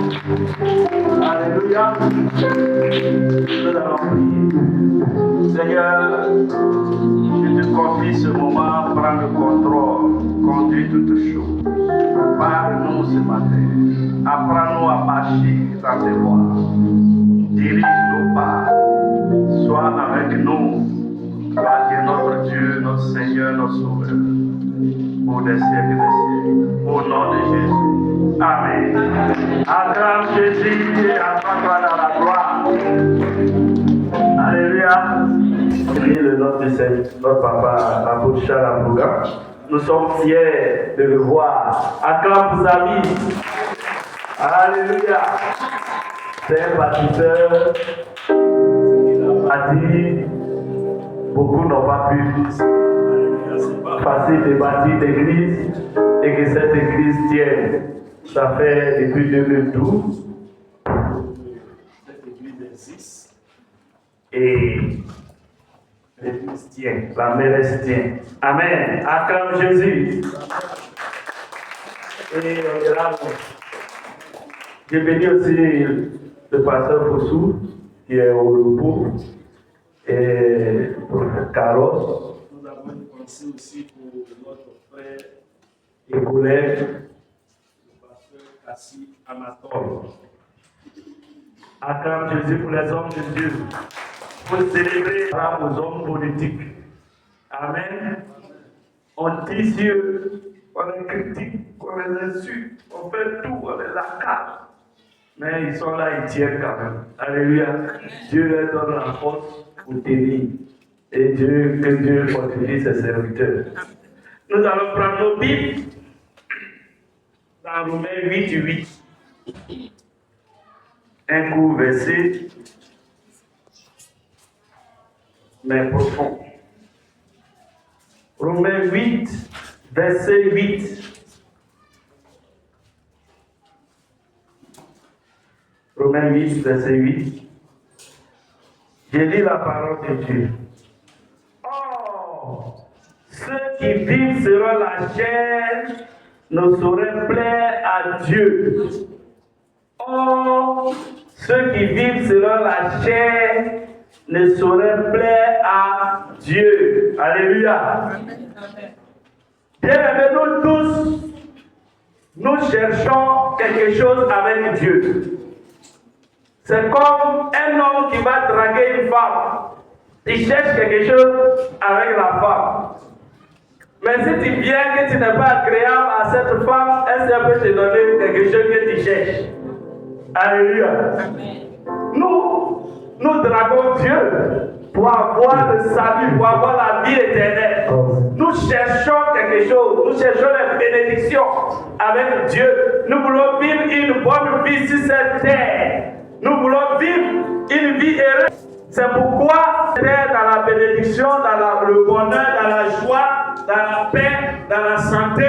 Alléluia. Nous allons prier. Seigneur, je te confie ce moment, prends le contrôle, conduis toutes choses. Parle-nous ce matin. Apprends-nous à marcher dans tes voies. Dirige nos pas. Sois avec nous. Toi qui es notre Dieu, notre Seigneur, notre Sauveur. Pour des siècles des siècles. Au nom de Jésus. Amen. Acclame Jésus et acclame-toi dans la gloire. Alléluia. Priez le nom de notre papa, l'apôtre Charles Ambouga. Nous sommes fiers de le voir. Acclame vos amis. Alléluia. C'est un bâtisseur. A dit, beaucoup n'ont pas pu passer de bâtir d'église et que cette église tienne. Ça fait depuis 2012. Cette église existe. Et l'église tient, la mère tient. Amen. Acclame Jésus. Et on est là. J'ai béni aussi le pasteur Fossou, qui est au repos, et pour Carlos. Nous avons une pensée aussi pour notre frère et collègue, le pasteur Kassi Anatole. Acclame Jésus pour les hommes de Dieu, pour célébrer aux hommes politiques. Amen. On dit Dieu, on les critique, on les insulte, on fait tout, on les accable. Mais ils sont là, ils tiennent quand même. Alléluia. Dieu leur donne la force pour tenir. Et que Dieu fortifie ses serviteurs. Nous allons prendre nos Bibles dans Romains 8:8. Un court verset, mais profond. Romains 8, verset 8. Romains 8, verset 8. J'ai dit la parole de Dieu. Or, ceux qui vivent selon la chair ne sauraient plaire à Dieu. Or, ceux qui vivent selon la chair ne sauraient plaire à Dieu. Alléluia. Bien-aimés, nous tous, nous cherchons quelque chose avec Dieu. C'est comme un homme qui va draguer une femme. Il cherche quelque chose avec la femme. Mais si tu viens que tu n'es pas agréable à cette femme, elle peut te donner quelque chose que tu cherches. Alléluia. Nous draguons Dieu pour avoir le salut, pour avoir la vie éternelle. Nous cherchons quelque chose. Nous cherchons la bénédiction avec Dieu. Nous voulons vivre une bonne vie sur cette terre. Nous voulons vivre une vie heureuse. C'est pourquoi être dans la bénédiction, dans le bonheur, dans la joie, dans la paix, dans la santé.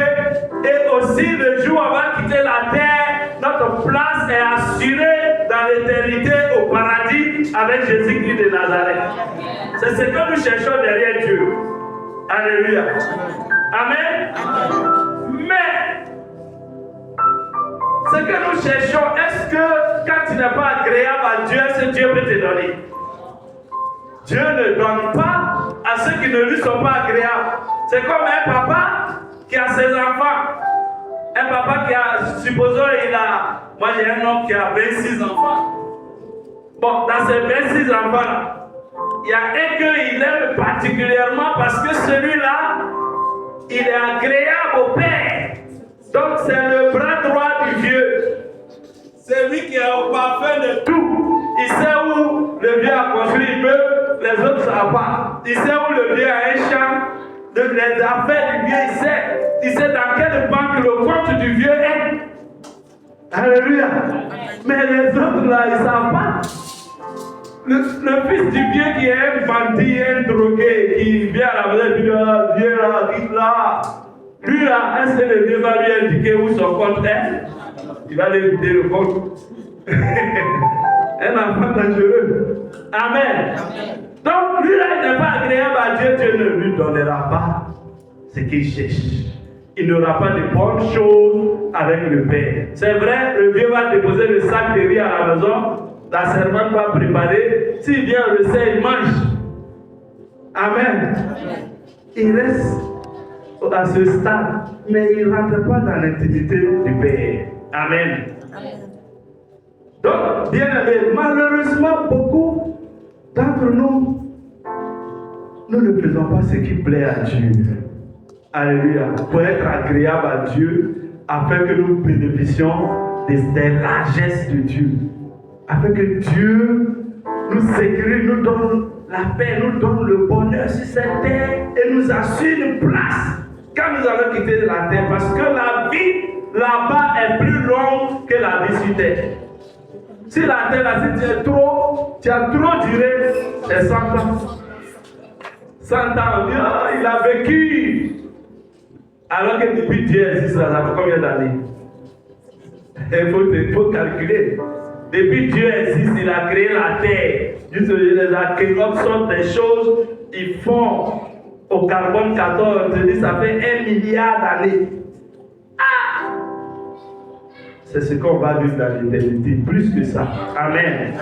Et aussi le jour avant de quitter la terre, notre place est assurée dans l'éternité au paradis avec Jésus-Christ de Nazareth. C'est ce que nous cherchons derrière Dieu. Alléluia. Amen. Mais ce que nous cherchons, est-ce que quand tu n'es pas agréable à Dieu, est-ce que Dieu peut te donner? Dieu ne donne pas à ceux qui ne lui sont pas agréables. C'est comme un papa qui a ses enfants. Un papa qui a, supposons, moi j'ai un homme qui a 26 enfants. Bon, dans ces 26 enfants, il y a un qu'il aime particulièrement parce que celui-là, il est agréable au Père. Donc c'est le bras droit du vieux. C'est lui qui est au parfum de tout. Il sait où le vieux a construit une meuble, les autres ne savent pas. Il sait où le vieux a un champ, les affaires du vieux, il sait. Il sait dans quelle banque le compte du vieux est. Alléluia. Mais les autres là, ils ne savent pas. Le fils du vieux qui est un bandit, un drogué, qui vient à la maison et dit, vieux là, quitte là. Lui là, est-ce que le vieux va lui indiquer où son compte est? Il va lui vider le compte. Un enfant dangereux. Amen. Donc lui là, il n'est pas agréable à Dieu. Dieu ne lui donnera pas ce qu'il cherche. Il n'aura pas de bonnes choses avec le Père. C'est vrai, le vieux va déposer le sac de riz à la maison, la servante va préparer, s'il vient le sait, il mange. Amen. Il reste à ce stade, mais il ne rentre pas dans l'intimité du Père. Amen. Donc, bien aimé, malheureusement, beaucoup d'entre nous, nous ne faisons pas ce qui plaît à Dieu. Alléluia. Pour être agréable à Dieu, afin que nous bénéficions des largesses de Dieu. Afin que Dieu nous sécurise, nous donne la paix, nous donne le bonheur sur cette terre et nous assure une place quand nous allons quitter la terre. Parce que la vie là-bas est plus longue que la vie sur terre. Si la terre, là, si tu as trop duré, c'est 100 ans. 100 ans, on dit, oh, il a vécu. Alors que depuis Dieu existe, ça fait combien d'années? Il faut calculer. Depuis Dieu existe, il a créé la terre. Les archéologues sortent des choses, ils font au carbone 14, on te dit, ça fait 1 milliard d'années. Ah! C'est ce qu'on va vivre dans l'éternité, plus que ça. Amen.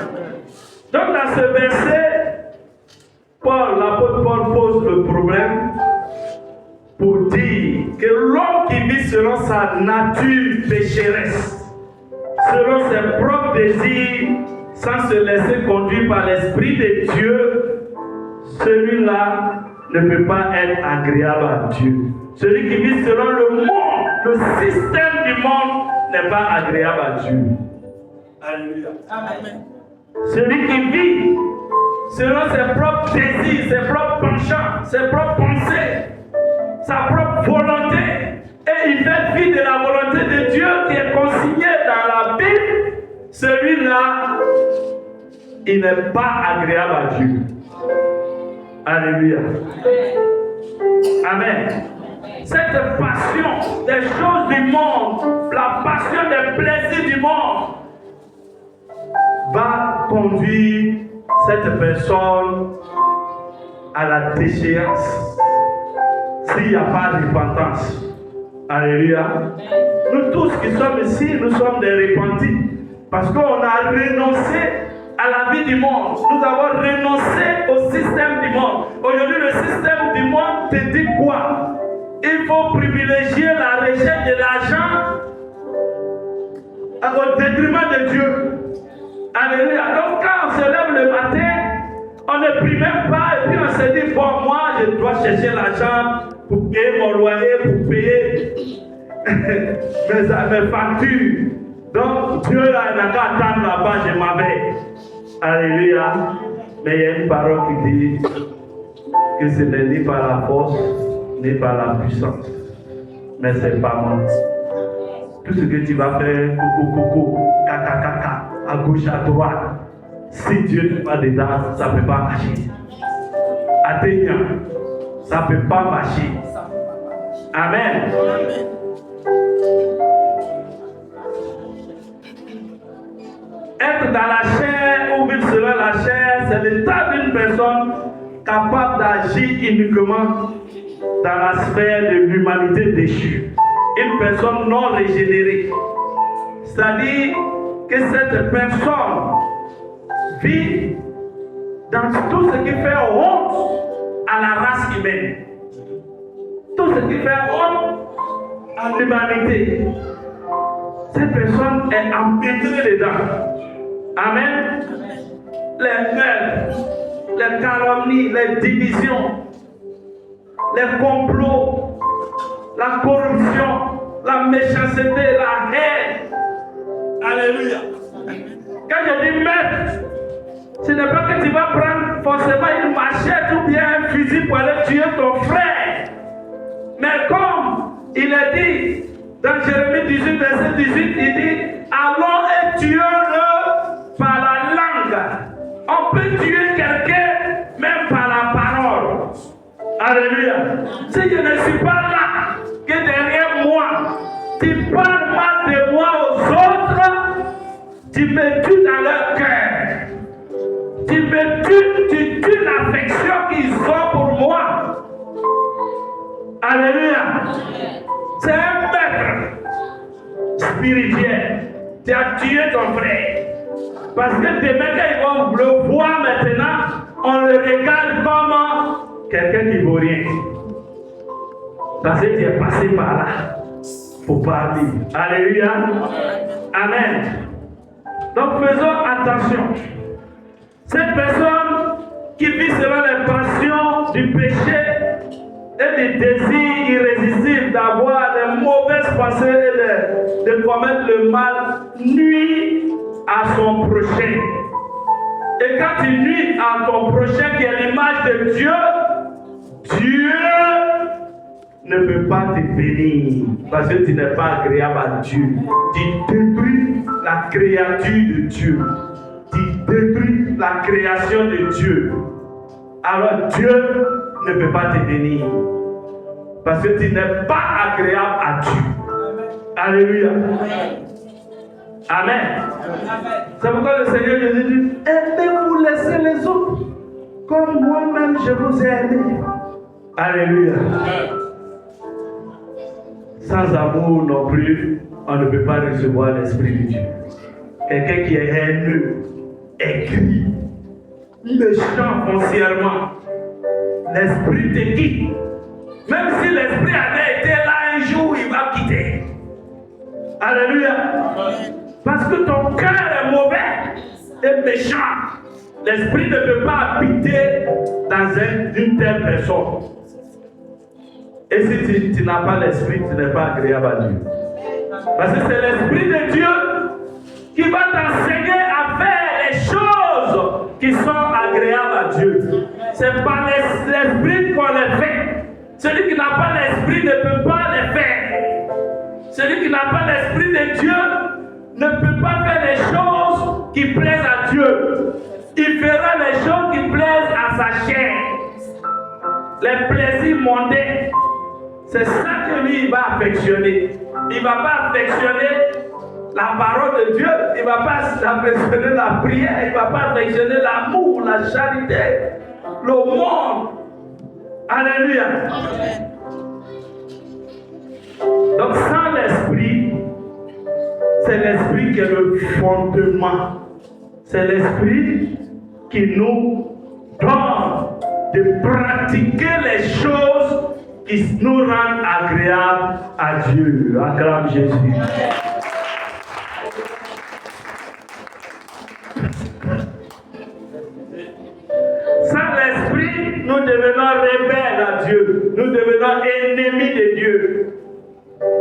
Donc dans ce verset, l'apôtre Paul pose le problème pour dire que l'homme qui vit selon sa nature pécheresse, selon ses propres désirs, sans se laisser conduire par l'Esprit de Dieu, celui-là ne peut pas être agréable à Dieu. Celui qui vit selon le monde, le système du monde, n'est pas agréable à Dieu. Alléluia. Amen. Celui qui vit selon ses propres désirs, ses propres penchants, ses propres pensées, sa propre volonté, et il fait fi de la volonté de Dieu qui est consignée dans la Bible, celui-là, il n'est pas agréable à Dieu. Alléluia. Amen. Cette passion des choses du monde, la passion des plaisirs du monde, va conduire cette personne à la déchéance s'il n'y a pas de repentance. Alléluia. Nous tous qui sommes ici, nous sommes des repentis parce qu'on a renoncé à la vie du monde. Nous avons renoncé au système du monde. Aujourd'hui, le système du monde te dit quoi? Il faut privilégier la recherche de l'argent au détriment de Dieu. Alléluia. Donc quand on se lève le matin, on ne prie même pas et puis on se dit, bon, moi je dois chercher l'argent pour payer mon loyer, pour payer mes factures. Donc Dieu là, il n'a qu'à attendre là-bas, je m'en vais. Alléluia. Mais il y a une parole qui dit que ce n'est ni par la force, ni par la puissance, mais c'est par moi. Tout ce que tu vas faire, coucou, caca, à gauche, à droite, si Dieu n'est pas dedans, ça ne peut pas marcher. Atteignant, ça ne peut pas marcher. Amen. Être dans la chair ou vivre selon la chair, c'est l'état d'une personne capable d'agir uniquement dans la sphère de l'humanité déchue. Une personne non régénérée. C'est-à-dire que cette personne vit dans tout ce qui fait honte à la race humaine. Tout ce qui fait honte à l'humanité. Cette personne est empêtrée dedans. Amen. Les meurtres, les calomnies, les divisions, les complots, la corruption, la méchanceté, la haine. Alléluia. Quand je dis meurtre, ce n'est pas que tu vas prendre forcément une machette ou bien un fusil pour aller tuer ton frère. Mais comme il est dit dans Jérémie 18, verset 18, il dit, allons et tuons-le par la langue. On peut tuer quelqu'un même par la parole. Alléluia. Si je ne suis pas là, que derrière moi, tu parles mal de moi aux autres, tu me tues dans leur cœur. Tu tues l'affection qu'ils ont pour moi. Alléluia. C'est un maître. spirituel. Tu as tué ton frère. Parce que demain, quand ils vont le voir maintenant, on le regarde comme quelqu'un qui ne vaut rien. Parce que tu es passé par là pour parler. Alléluia. Amen. Donc faisons attention. Cette personne qui vit selon les passions du péché et des désirs irrésistibles d'avoir des mauvaises pensées et de commettre le mal nuit à son prochain. Et quand tu nuis à ton prochain qui est l'image de Dieu, Dieu ne peut pas te bénir parce que tu n'es pas agréable à Dieu. Tu détruis la créature de Dieu. Tu détruis la création de Dieu. Alors Dieu ne peut pas te bénir parce que tu n'es pas agréable à Dieu. Alléluia. Amen. C'est pourquoi le Seigneur Jésus dit, aimez-vous laisser les autres comme moi-même je vous ai aimé. Alléluia. Sans amour non plus, on ne peut pas recevoir l'Esprit de Dieu. Quelqu'un qui est haineux, aigri, méchant foncièrement, l'Esprit te quitte. Même si l'Esprit avait été là un jour, il va quitter. Alléluia. Parce que ton cœur est mauvais et méchant. L'Esprit ne peut pas habiter dans une telle personne. Et si tu n'as pas l'Esprit, tu n'es pas agréable à Dieu. Parce que c'est l'Esprit de Dieu qui va t'enseigner à faire les choses qui sont agréables à Dieu. C'est par l'Esprit qu'on les fait. Celui qui n'a pas l'Esprit ne peut pas les faire. Celui qui n'a pas l'Esprit de Dieu ne peut pas faire les choses qui plaisent à Dieu. Il fera les choses qui plaisent à sa chair. Les plaisirs mondains. C'est ça que lui, il va affectionner. Il ne va pas affectionner la parole de Dieu. Il ne va pas affectionner la prière. Il ne va pas affectionner l'amour, la charité, le monde. Alléluia. Donc sans l'Esprit, c'est l'Esprit qui est le fondement. C'est l'Esprit qui nous donne de pratiquer les choses qui nous rendent agréables à Dieu. Acclame Jésus. Sans l'Esprit, nous devenons rebelles à Dieu. Nous devenons ennemis de Dieu.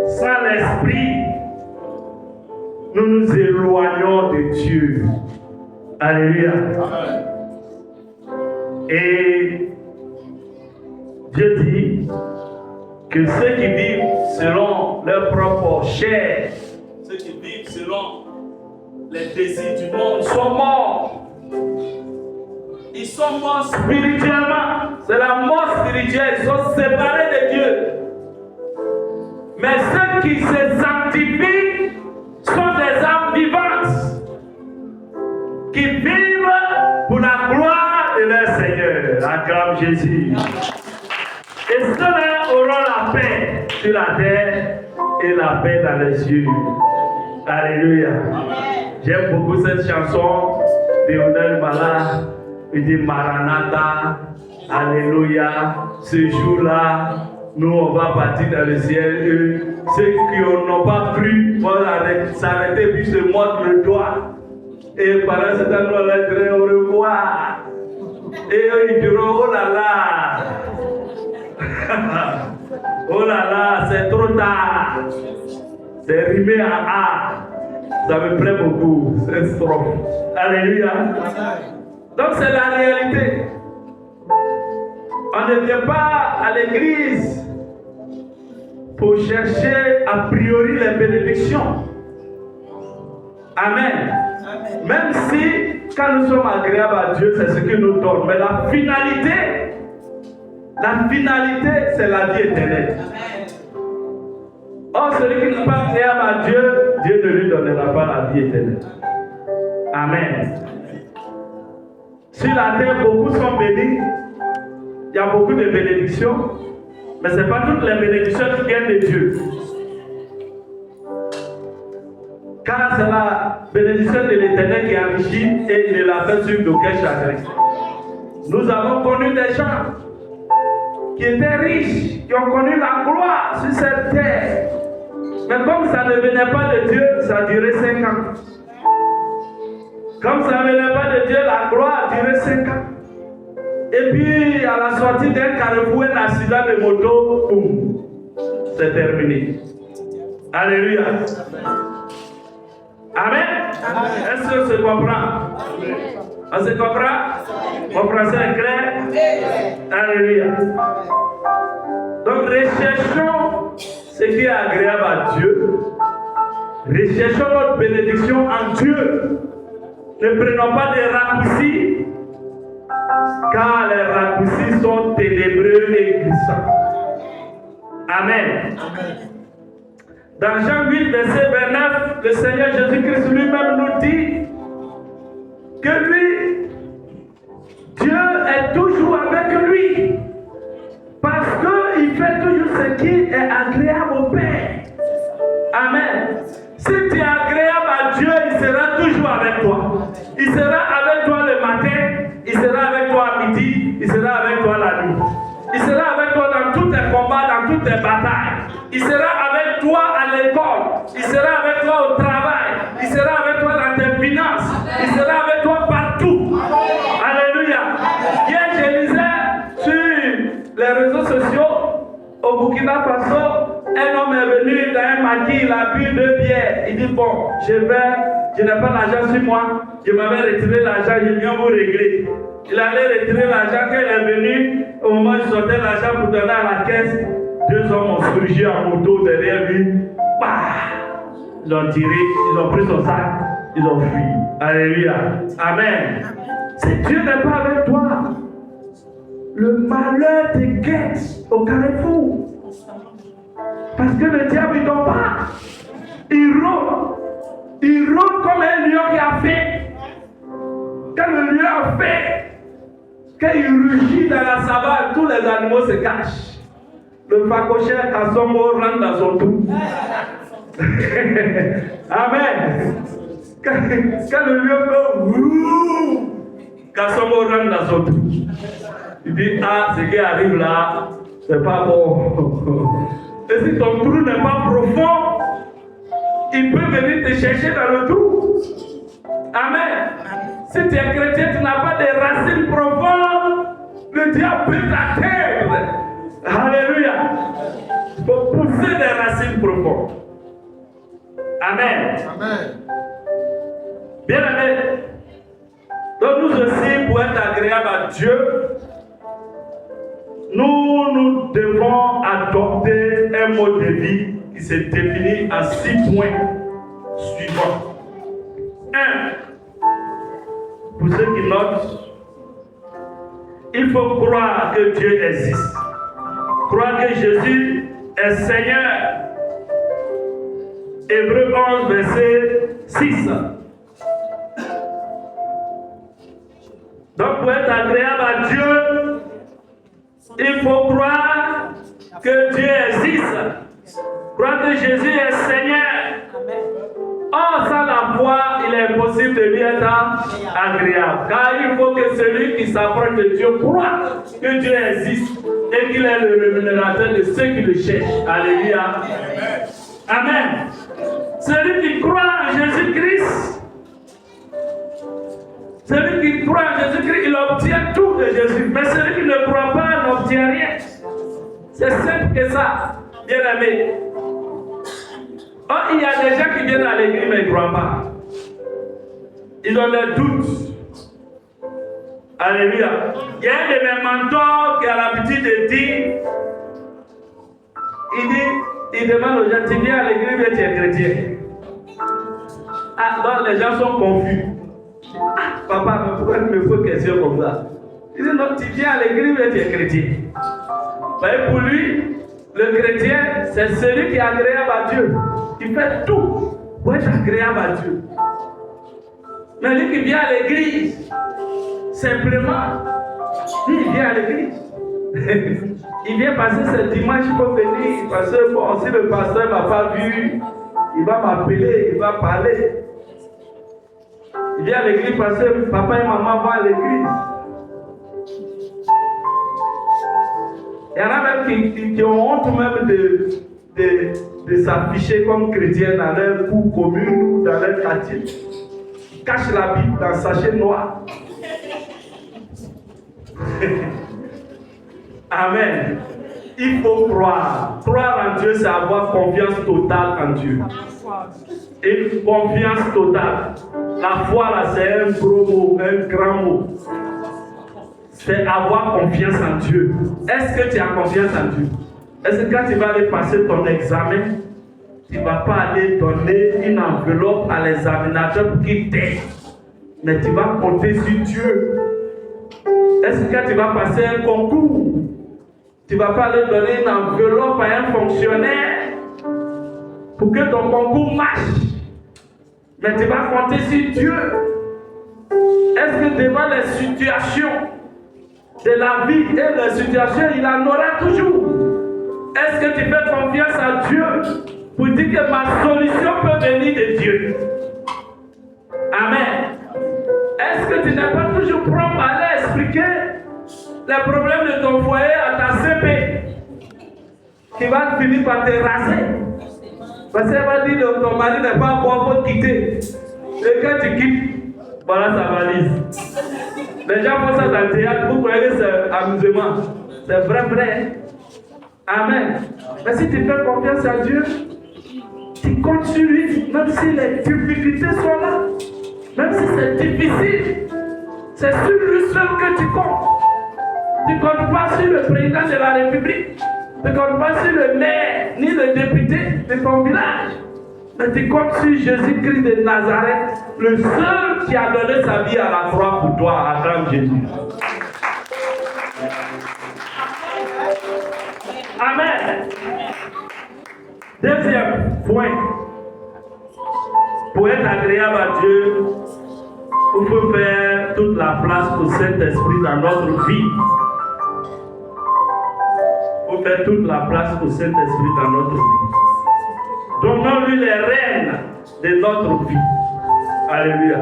Sans l'Esprit, nous nous éloignons de Dieu. Alléluia. Et Dieu dit que ceux qui vivent selon leur propre chair, ceux qui vivent selon les désirs du monde sont morts. Ils sont morts spirituellement. C'est la mort spirituelle. Ils sont séparés de Dieu. Mais ceux qui se sanctifient sont des âmes vivantes qui vivent pour la gloire de leur Seigneur. Acclame Jésus. Et ceux-là auront la paix sur la terre et la paix dans les yeux. Alléluia. J'aime beaucoup cette chanson de Onel Mala. Il dit Maranatha. Alléluia. Ce jour-là, nous on va partir dans le ciel. Ceux qui n'ont pas cru vont s'arrêter puis se mordre le doigt. Et pendant ce temps, on leur dirait au revoir. Et eux ils diront oh là là. Oh là là, c'est trop tard. C'est rimé à A. Ça me plaît beaucoup, cette strophe. Alléluia. Donc c'est la réalité. On ne vient pas à l'église pour chercher a priori les bénédictions. Amen. Même si quand nous sommes agréables à Dieu, c'est ce qu'il nous donne. Mais la finalité, c'est la vie éternelle. Or, celui qui n'est pas agréable à Dieu, Dieu ne lui donnera pas la vie éternelle. Amen. Sur la terre, beaucoup sont bénis. Il y a beaucoup de bénédictions. Mais ce n'est pas toutes les bénédictions qui viennent de Dieu. car c'est la bénédiction de l'Éternel qui enrichit et ne la fait sur d'aucun chagrin. Nous avons connu des gens qui étaient riches, qui ont connu la gloire sur cette terre. Mais comme ça ne venait pas de Dieu, ça a duré 5 ans. Comme ça ne venait pas de Dieu, la gloire a duré 5 ans. Et puis, à la sortie d'un carrefour, un accident de moto, boum, c'est terminé. Alléluia. Amen. Est-ce que se comprend? On se comprend? Mon français est clair? Alléluia. Donc, recherchons ce qui est agréable à Dieu. Recherchons notre bénédiction en Dieu. Ne prenons pas des raccourcis, car les raccourcis sont ténébreux et glissants. Amen. Dans Jean 8, verset 29, le Seigneur Jésus-Christ lui-même nous dit que lui, Dieu est toujours avec lui. Parce qu'il fait toujours ce qui est agréable au Père. Amen. Si tu es agréable à Dieu, il sera toujours avec toi. Il sera avec toi le matin, il sera avec toi à midi, il sera avec toi la nuit. Il sera avec toi dans tous tes combats, dans toutes tes batailles. Il sera avec toi à l'école. Il sera avec toi au travail. Il sera avec toi dans tes finances. Il sera avec toi partout. Alléluia. Hier, je lisais sur les réseaux sociaux au Burkina Faso. Un homme est venu dans un maquis, il a bu 2 bières. Il dit, bon, je n'ai pas l'argent sur moi. Je m'avais retiré l'argent, je viens vous régler. Il allait retirer l'argent, quand il est venu, au moment où il sortait l'argent pour donner à la caisse, 2 hommes ont surgi en moto derrière lui. Bah! Ils l'ont tiré, ils ont pris son sac, ils ont fui. Alléluia. Amen. Si Dieu n'est pas avec toi, le malheur te guette au carrefour. Parce que le diable ne dort pas. Il rôde. Il rôde comme un lion qui a faim. Quand le lion a faim, quand il rugit dans la savane, tous les animaux se cachent. Le facochère Kasongo rentre dans son trou. Amen. Quand le lion fait Kasongo rentre dans son trou. Il dit, ah, ce qui arrive là, c'est pas bon. Et si ton trou n'est pas profond, il peut venir te chercher dans le trou. Amen. Si tu es chrétien, tu n'as pas de racines profondes, le diable peut t'atteindre. Alléluia. Il faut pousser des racines profondes. Amen. Amen. Bien aimé. Donc nous aussi, pour être agréables à Dieu, nous devons adopter un mode de vie qui se définit en 6 points suivants. 1. Pour ceux qui notent, il faut croire que Dieu existe. Croire que Jésus est Seigneur. Hébreux 11, verset 6. Donc pour être agréable à Dieu, il faut croire que Dieu existe. Croire que Jésus est Seigneur. Or, sans la foi, il est impossible de lui être agréable. Car il faut que celui qui s'approche de Dieu croit que Dieu existe et qu'il est le rémunérateur de ceux qui le cherchent. Alléluia. Amen. Celui qui croit en Jésus-Christ, celui qui croit en Jésus-Christ, il obtient tout de Jésus. Mais celui qui ne croit pas n'obtient rien. C'est simple que ça, bien aimé. Oh, il y a des gens qui viennent à l'église mais ils ne croient pas. Ils ont des doutes. Alléluia. Il y a un de mes mentors qui a l'habitude de dire, il demande aux gens, tu viens à l'église mais tu es chrétien. Ah, donc les gens sont confus. Ah, papa, mais pourquoi tu me poses une question comme ça? Il dit, non, tu viens à l'église mais tu es chrétien. Vous voyez, pour lui, le chrétien, c'est celui qui est agréable à Dieu. Il fait tout pour être agréable à Dieu. Mais lui qui vient à l'église, simplement, lui, il vient à l'église. Il vient passer ce dimanche pour venir, parce que bon, si le pasteur ne m'a pas vu, il va m'appeler, il va parler. Il vient à l'église parce que papa et maman vont à l'église. Il y en a même qui ont honte même de s'afficher comme chrétiens dans leur cour commune ou dans leur quartier. Ils cachent la Bible dans un sachet noir. Amen. Il faut croire. Croire en Dieu, c'est avoir confiance totale en Dieu. Une confiance totale. La foi, là, c'est un gros mot, un grand mot. C'est avoir confiance en Dieu. Est-ce que tu as confiance en Dieu? Est-ce que quand tu vas aller passer ton examen, tu ne vas pas aller donner une enveloppe à l'examinateur pour qu'il t'aide, mais tu vas compter sur Dieu? Est-ce que quand tu vas passer un concours, tu ne vas pas aller donner une enveloppe à un fonctionnaire pour que ton concours marche, mais tu vas compter sur Dieu? Est-ce que devant les situations de la vie et les situations, il en aura toujours? Est-ce que tu fais confiance à Dieu pour dire que ma solution peut venir de Dieu? Amen. Est-ce que tu n'es pas toujours prompt à aller expliquer les problèmes de ton foyer à ta CP qui va finir par te raser? Parce qu'elle va dire que ton mari n'est pas bon pour quitter. Et quand tu quittes, voilà sa valise. Les gens font ça dans le théâtre, vous croyez que c'est amusement. C'est vrai. Amen. Mais si tu fais confiance à Dieu, tu comptes sur lui, même si les difficultés sont là, même si c'est difficile, c'est sur lui seul que tu comptes. Tu ne comptes pas sur le président de la République, tu ne comptes pas sur le maire, ni le député de ton village, mais tu comptes sur Jésus-Christ de Nazareth, le seul qui a donné sa vie à la croix pour toi, acclame Jésus. Amen. Deuxième point. Pour être agréable à Dieu, il faut faire toute la place au Saint-Esprit dans notre vie. Il faut faire toute la place au Saint-Esprit dans notre vie. Donnons-lui les rênes de notre vie. Alléluia.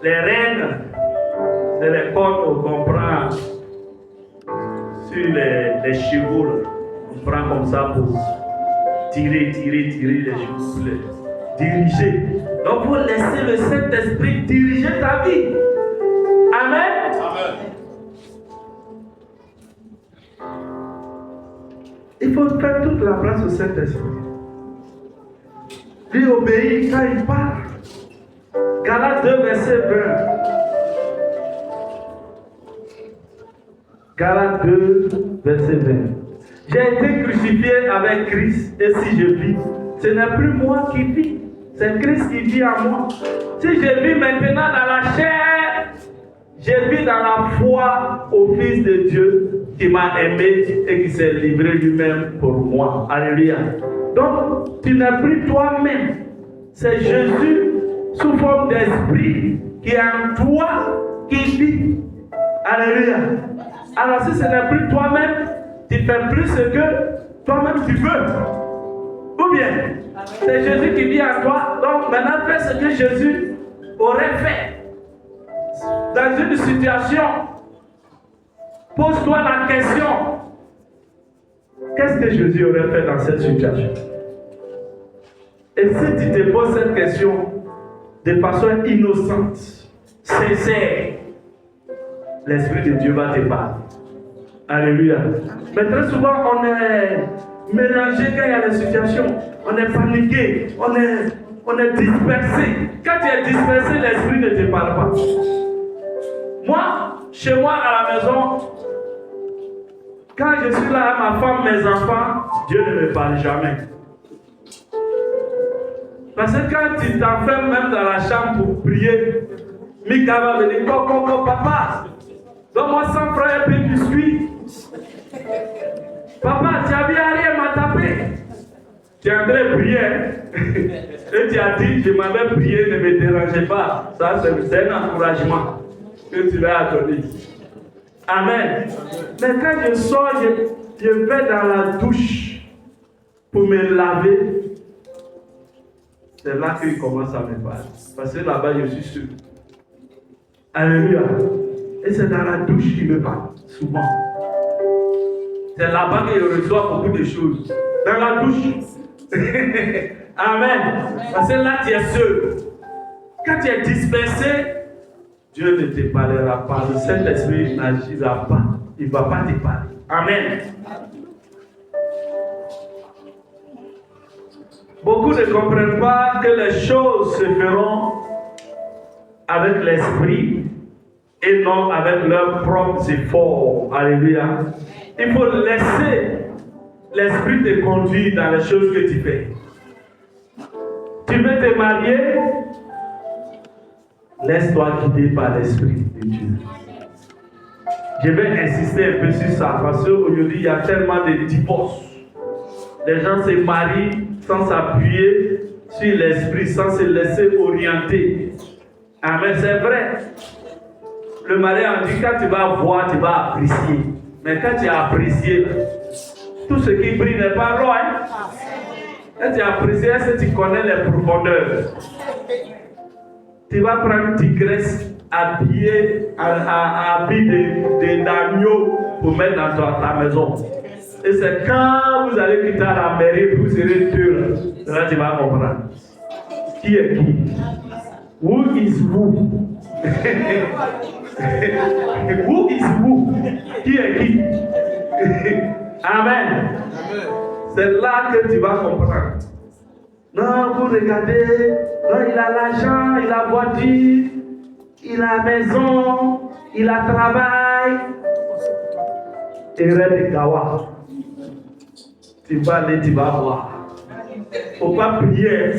Les rênes, c'est les cordes qu'on prend sur les chevaux. On prend comme ça pour tirer les chevaux, pour les diriger. Donc, il faut laisser le Saint-Esprit diriger ta vie. Amen. Amen. Il faut faire toute la place au Saint-Esprit. Lui obéit quand il parle. Galates 2, verset 20. Galates 2, verset 20. J'ai été crucifié avec Christ, et si je vis, ce n'est plus moi qui vis, c'est Christ qui vit en moi. Si je vis maintenant dans la chair, je vis dans la foi au Fils de Dieu qui m'a aimé et qui s'est livré lui-même pour moi. Alléluia. Donc, tu n'es plus toi-même. C'est Jésus sous forme d'esprit qui est en toi qui vit. Alléluia. Alors, si ce n'est plus toi-même, tu fais plus ce que toi-même tu veux. Ou bien, c'est Jésus qui vit en toi. Donc, maintenant, fais ce que Jésus aurait fait. Dans une situation, pose-toi la question. Qu'est-ce que Jésus aurait fait dans cette situation? Et si tu te poses cette question de façon innocente, sincère, l'Esprit de Dieu va te parler. Alléluia. Mais très souvent, on est mélangé quand il y a des situations. On est paniqué, on est dispersé. Quand tu es dispersé, l'Esprit ne te parle pas. Moi, chez moi, à la maison, quand je suis là, ma femme, mes enfants, Dieu ne me parle jamais. Parce que quand tu t'enfermes même dans la chambre pour prier, Mika va venir, papa, donne-moi 100 francs et puis biscuit. Papa, tu as vu Ariel m'a tapé. Tu es en train de prier. Et tu as dit, je m'avais prié, ne me dérangez pas. Ça, c'est un encouragement que tu vas donner. Amen. Mais quand je sors, je vais dans la douche pour me laver. c'est là qu'il commence à me parler. Parce que là-bas, je suis sûr. Alléluia. Et c'est dans la douche qu'il me parle, souvent. C'est là-bas qu'il reçoit beaucoup de choses. Dans la douche. Amen. Parce que là, tu es seul. Quand tu es dispersé, Dieu ne te parlera pas. Le Saint-Esprit n'agira pas. Il ne va pas te parler. Amen. Beaucoup ne comprennent pas que les choses se feront avec l'esprit et non avec leurs propres efforts. Alléluia. Il faut laisser l'esprit te conduire dans les choses que tu fais. Tu veux te marier? Laisse-toi guider par l'esprit de Dieu. Je vais insister un peu sur ça parce qu'aujourd'hui il y a tellement de divorces. Les gens se marient sans s'appuyer sur l'esprit, sans se laisser orienter. Amen, c'est vrai. Le mariage, on dit quand tu vas voir, tu vas apprécier. Mais quand tu as apprécié, tout ce qui brille n'est pas loin. Quand tu as apprécié, est-ce que tu connais les profondeurs? Tu vas prendre une tigresse habillée d'agneau pour mettre dans ta maison. Et c'est quand vous allez quitter la mairie, vous serez deux. Là, tu vas comprendre. Qui est qui? Who is who? Who is who? Qui est qui? Amen. C'est là que tu vas comprendre. Non, vous regardez, non, il a l'argent, il a la voiture, il a la maison, il a le travail. Et rêve de Gawa. Tu vas aller, tu vas voir. Il ne faut pas prier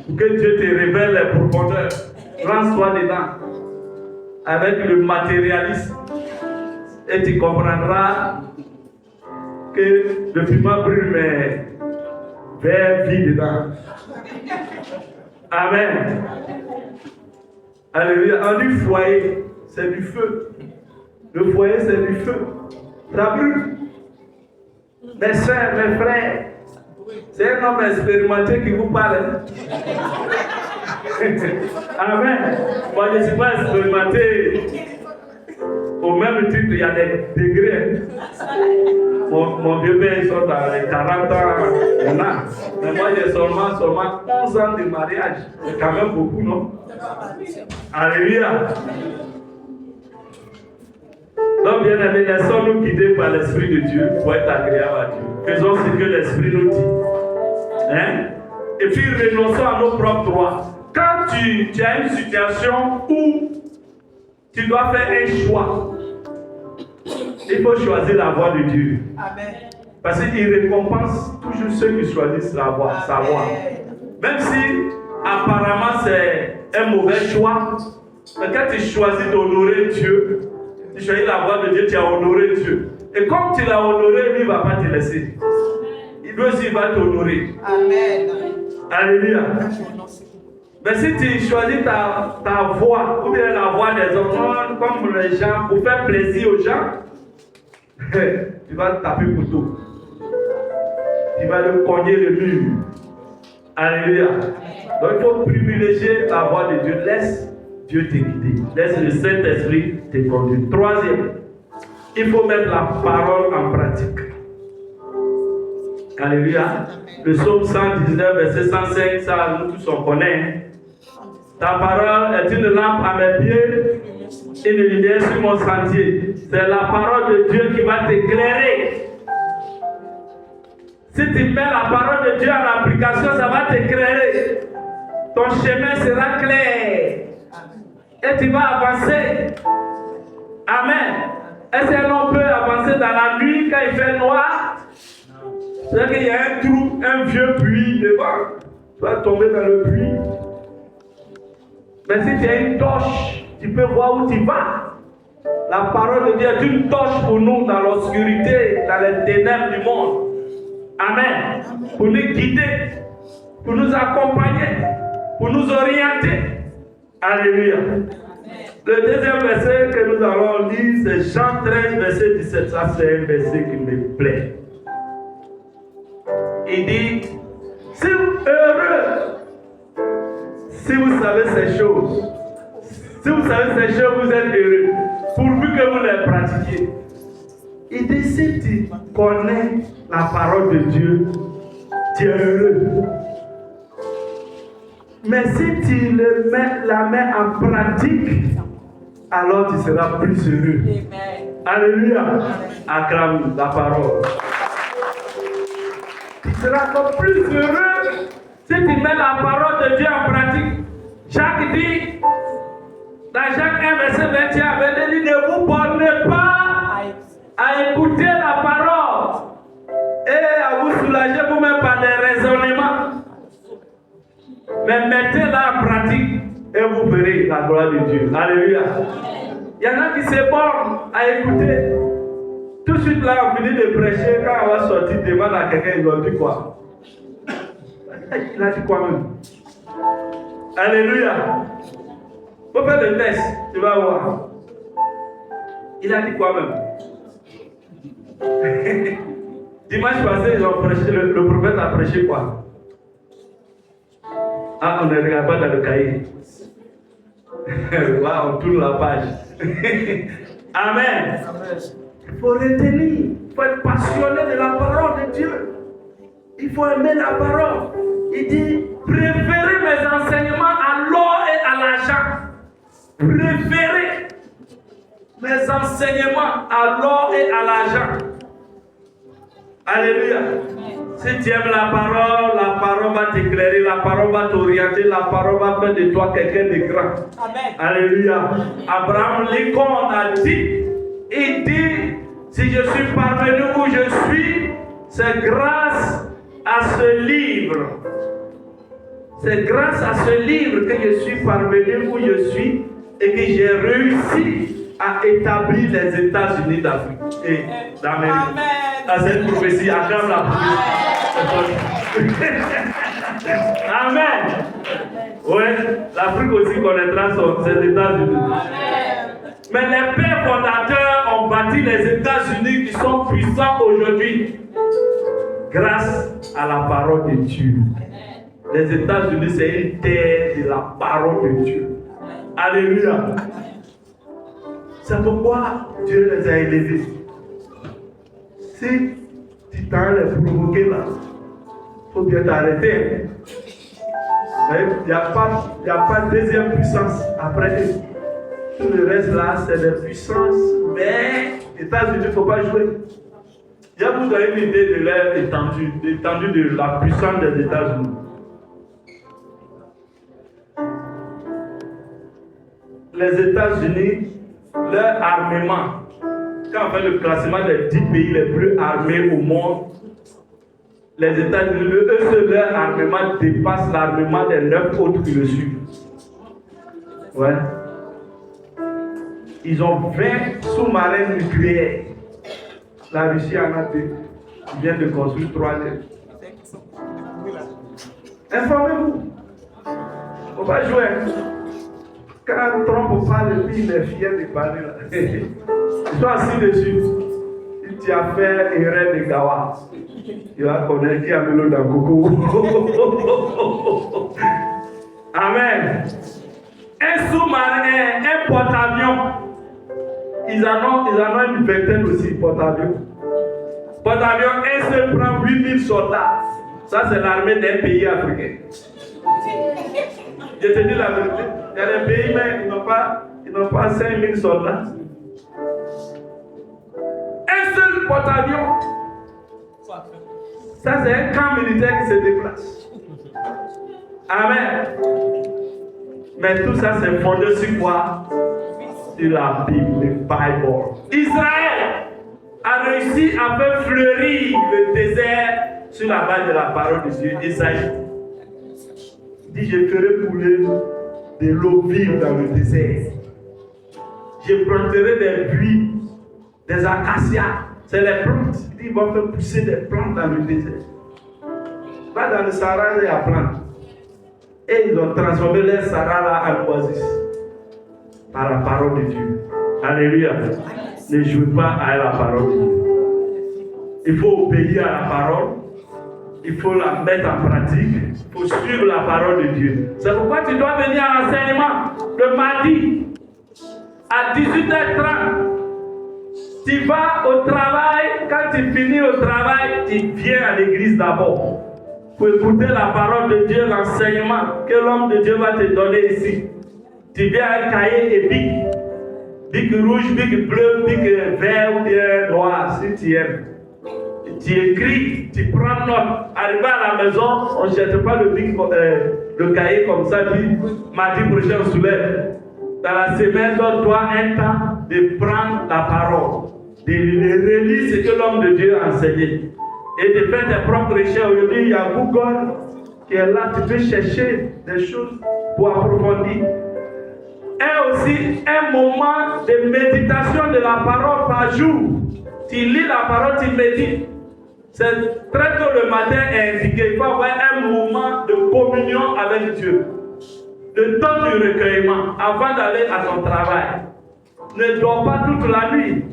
pour que Dieu te révèle les profondeurs. Lance-toi dedans avec le matérialisme et tu comprendras que le piment brûle, mais vers vie dedans. Amen. Alléluia. On dit foyer, c'est du feu. Le foyer, c'est du feu. Ça brûle. Mes soeurs, mes frères, c'est un homme expérimenté qui vous parle. Amen. Moi, je ne suis pas expérimenté. Au même titre, il y a des degrés. Mon vieux père, ils sont dans les 40 ans. Mais moi, j'ai seulement 11 ans de mariage. C'est quand même beaucoup, non? Alléluia. Donc, bien aimé, laissons-nous guider par l'Esprit de Dieu pour être agréable à Dieu. Faisons ce que l'Esprit nous dit. Hein? Et puis, renonçons à nos propres droits. Quand tu as une situation où tu dois faire un choix, il faut choisir la voie de Dieu. Amen. Parce qu'il récompense toujours ceux qui choisissent sa voie. Même si apparemment c'est un mauvais choix, mais quand tu choisis d'honorer Dieu, tu choisis la voie de Dieu, tu as honoré Dieu. Et comme tu l'as honoré, lui ne va pas te laisser. Lui aussi va t'honorer. Amen. Alléluia. Mais si tu choisis ta voie, ou bien la voie des autres, comme les gens, pour faire plaisir aux gens, tu vas taper pour tout. Tu vas le cogner le mur. Alléluia. Donc il faut privilégier la voie de Dieu. Laisse Dieu te guider. Laisse le Saint-Esprit te conduire. Troisième, il faut mettre la parole en pratique. Alléluia. Le psaume 119, verset 105, ça nous tous on connaît. Ta parole est une lampe à mes pieds et une lumière sur mon sentier. C'est la parole de Dieu qui va t'éclairer. Si tu mets la parole de Dieu en application, ça va t'éclairer. Ton chemin sera clair. Et tu vas avancer. Amen. Est-ce qu'on peut avancer dans la nuit quand il fait noir? C'est-à-dire qu'il y a un trou, un vieux puits devant. Tu vas tomber dans le puits. Mais si tu as une torche, tu peux voir où tu vas. La parole de Dieu est une torche pour nous dans l'obscurité, dans les ténèbres du monde. Amen. Pour nous guider, pour nous accompagner, pour nous orienter. Alléluia. Le deuxième verset que nous allons lire, c'est Jean 13, verset 17. Ça, c'est un verset qui me plaît. Il dit, c'est heureux Si vous savez ces choses, vous êtes heureux, pourvu que vous les pratiquiez. Il dit, si tu connais la parole de Dieu, tu es heureux. Mais si tu la mets en pratique, alors tu seras plus heureux. Amen. Alléluia. Acclame la parole. Tu seras encore plus heureux si tu mets la parole de Dieu en pratique. Jacques dit, dans Jacques 1, verset 21, il dit, ne vous bornez pas à écouter la parole et à vous soulager vous-même par des raisonnements. Mais mettez-la en pratique et vous verrez la gloire de Dieu. Alléluia. Il y en a qui se bornent à écouter. Tout de suite là, on finit de prêcher. Quand on va sortir, demande à quelqu'un, il a dit quoi? Il a dit quoi même? Alléluia. Faut faire le test, tu vas voir. Il a dit quoi même? Dimanche passé, ils ont prêché, le prophète a prêché quoi? Ah, on ne regarde pas dans le cahier. Là, on tourne la page. Amen. Il faut retenir, il faut être passionné de la parole de Dieu. Il faut aimer la parole. Il dit, préférez mes enseignements à l'or et à l'argent. Préférez mes enseignements à l'or et à l'argent. Alléluia. Si tu aimes la parole va t'éclairer, la parole va t'orienter, la parole va faire de toi quelqu'un de grand. Amen. Alléluia. Abraham Lincoln a dit, il dit, si je suis parvenu où je suis, c'est grâce à ce livre. C'est grâce à ce livre que je suis parvenu où je suis et que j'ai réussi à établir les États-Unis d'Afrique et d'Amérique. À cette prophétie, acclame la prophétie. Amen. Oui, l'Afrique aussi connaîtra ses États-Unis. Mais les pères fondateurs ont bâti les États-Unis qui sont puissants aujourd'hui grâce à la parole de Dieu. Les États-Unis, c'est une terre de la parole de Dieu. Alléluia. C'est pourquoi Dieu les a élevés. Si tu t'en les provoquer là, il faut bien t'arrêter. Il n'y a pas de deuxième puissance après eux. Tout le reste là, c'est des puissances, mais les États-Unis, il ne faut pas jouer. Il y a vous avez une idée de leur étendue de la puissance des États-Unis. Les États-Unis, leur armement, quand on fait le classement des 10 pays les plus armés au monde, les États-Unis, eux seuls, leur armement dépasse l'armement des 9 autres qui le suivent. Ouais. Ils ont 20 sous-marins nucléaires. La Russie en a 2. Ils viennent de construire 3. Informez-vous. Il ne faut pas jouer. Quand Trump parle, lui, il est fier de parler là. Ils sont assis dessus. Si tu as fait erreur de Gawa, tu vas connaître qui a mis l'eau dans le coco. Amen. Un sous-marin, un porte-avions. Ils en ont une vingtaine aussi, porte-avions. Porte-avions, un seul prend 8000 soldats. Ça, c'est l'armée d'un pays africain. Je te dis la vérité. Il y a des pays, mais ils n'ont pas 5000 soldats. Un seul porte-avions. Ça, c'est un camp militaire qui se déplace. Amen. Mais tout ça, c'est fondé sur quoi? Sur la Bible, le Bible. Israël a réussi à faire fleurir le désert sur la base de la parole de Dieu. Isaïe dit, je ferai couler de l'eau vive dans le désert. Je planterai des buis, des acacias. C'est les plantes. Il dit, ils vont faire pousser des plantes dans le désert. Pas dans le Sahara, il y a plantes. Et ils ont transformé les Sahara en oasis. Par la parole de Dieu. Alléluia. Ne jouez pas à la parole de Dieu. Il faut obéir à la parole. il faut la mettre en pratique, il faut suivre la parole de Dieu. C'est pourquoi tu dois venir à l'enseignement le mardi à 18h30. Tu vas au travail, quand tu finis au travail, tu viens à l'église d'abord pour écouter la parole de Dieu, l'enseignement que l'homme de Dieu va te donner ici. Tu viens à un cahier et bic rouge, bic bleu, bic vert ou bien noir si tu aimes. Tu écris, tu prends note. Arrivé à la maison, on ne jette pas le cahier comme ça, puis mardi prochain on soulève. Dans la semaine, donne-toi un temps de prendre la parole, de relire ce que l'homme de Dieu a enseigné et de faire tes propres recherches. Aujourd'hui, il y a Google qui est là, tu peux chercher des choses pour approfondir. Et aussi un moment de méditation de la parole par jour. Tu lis la parole, tu médites. C'est très tôt le matin est indiqué. Il faut avoir un moment de communion avec Dieu. Le temps du recueillement avant d'aller à ton travail. Ne dors pas toute la nuit.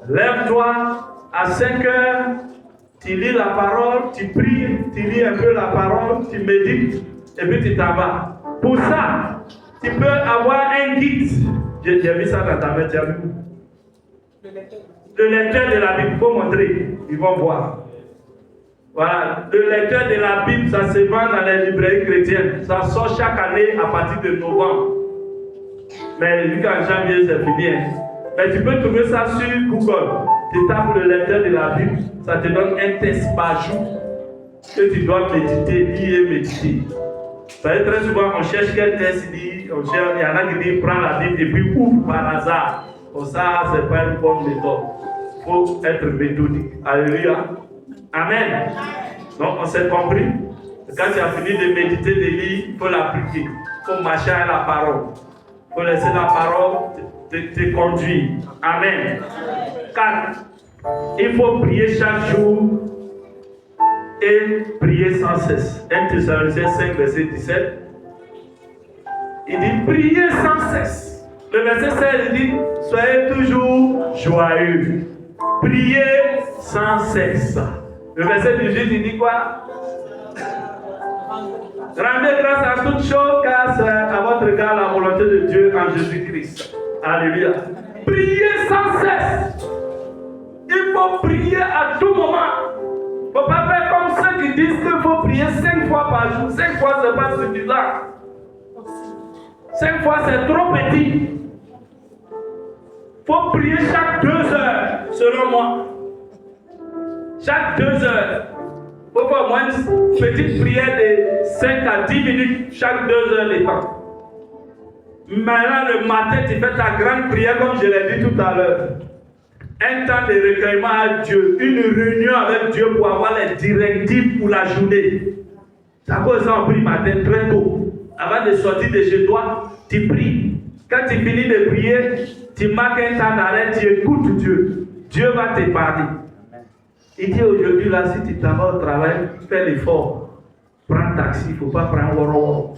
Lève-toi à 5 heures. Tu lis la parole, tu pries, tu lis un peu la parole, tu médites et puis tu t'en vas. Pour ça, tu peux avoir un guide. J'ai vu ça dans ta main, tu as vu? Le lecteur de la Bible, il faut montrer, ils vont voir. Voilà, le lecteur de la Bible, ça se vend dans les librairies chrétiennes. Ça sort chaque année à partir de novembre. Mais jusqu'en janvier, c'est fini. Mais tu peux trouver ça sur Google. Tu tapes le lecteur de la Bible, ça te donne un test par jour que tu dois méditer, lire et méditer. Ça veut dire très souvent, on cherche quel test dit, on cherche, il y en a qui disent prends la Bible et puis ouvre par hasard. Pour ça, ce n'est pas une bonne méthode. Il faut être méthodique. Alléluia. Amen. Donc, on s'est compris. Quand tu as fini de méditer, de lire, il faut l'appliquer. Il faut marcher à la parole. Il faut laisser la parole te conduire. Amen. 4. Il faut prier chaque jour et prier sans cesse. 1 Thessaloniciens 5, verset 17. Il dit priez sans cesse. Le verset 16 il dit soyez toujours joyeux. Priez sans cesse. Le verset 18 il dit quoi? Rendez grâce à toutes choses car c'est à votre égard la volonté de Dieu en Jésus-Christ. Alléluia. Priez sans cesse. Il faut prier à tout moment. Il ne faut pas faire comme ceux qui disent qu'il faut prier 5 fois par jour. 5 fois, ce n'est pas suffisant. 5 fois, c'est trop petit. Il faut prier chaque 2 heures, selon moi. Chaque 2 heures. Il faut faire au moins une petite prière de 5 à 10 minutes chaque 2 heures de temps. Maintenant, le matin, tu fais ta grande prière, comme je l'ai dit tout à l'heure. Un temps de recueillement à Dieu, une réunion avec Dieu pour avoir les directives pour la journée. C'est à cause de ça on prie matin très tôt. Avant de sortir de chez toi, tu pries. Quand tu finis de prier, tu marques un temps d'arrêt, tu écoutes Dieu. Dieu va te parler. Il dit aujourd'hui, là, si tu t'en vas au travail, fais l'effort. Prends taxi, il ne faut pas prendre Woro.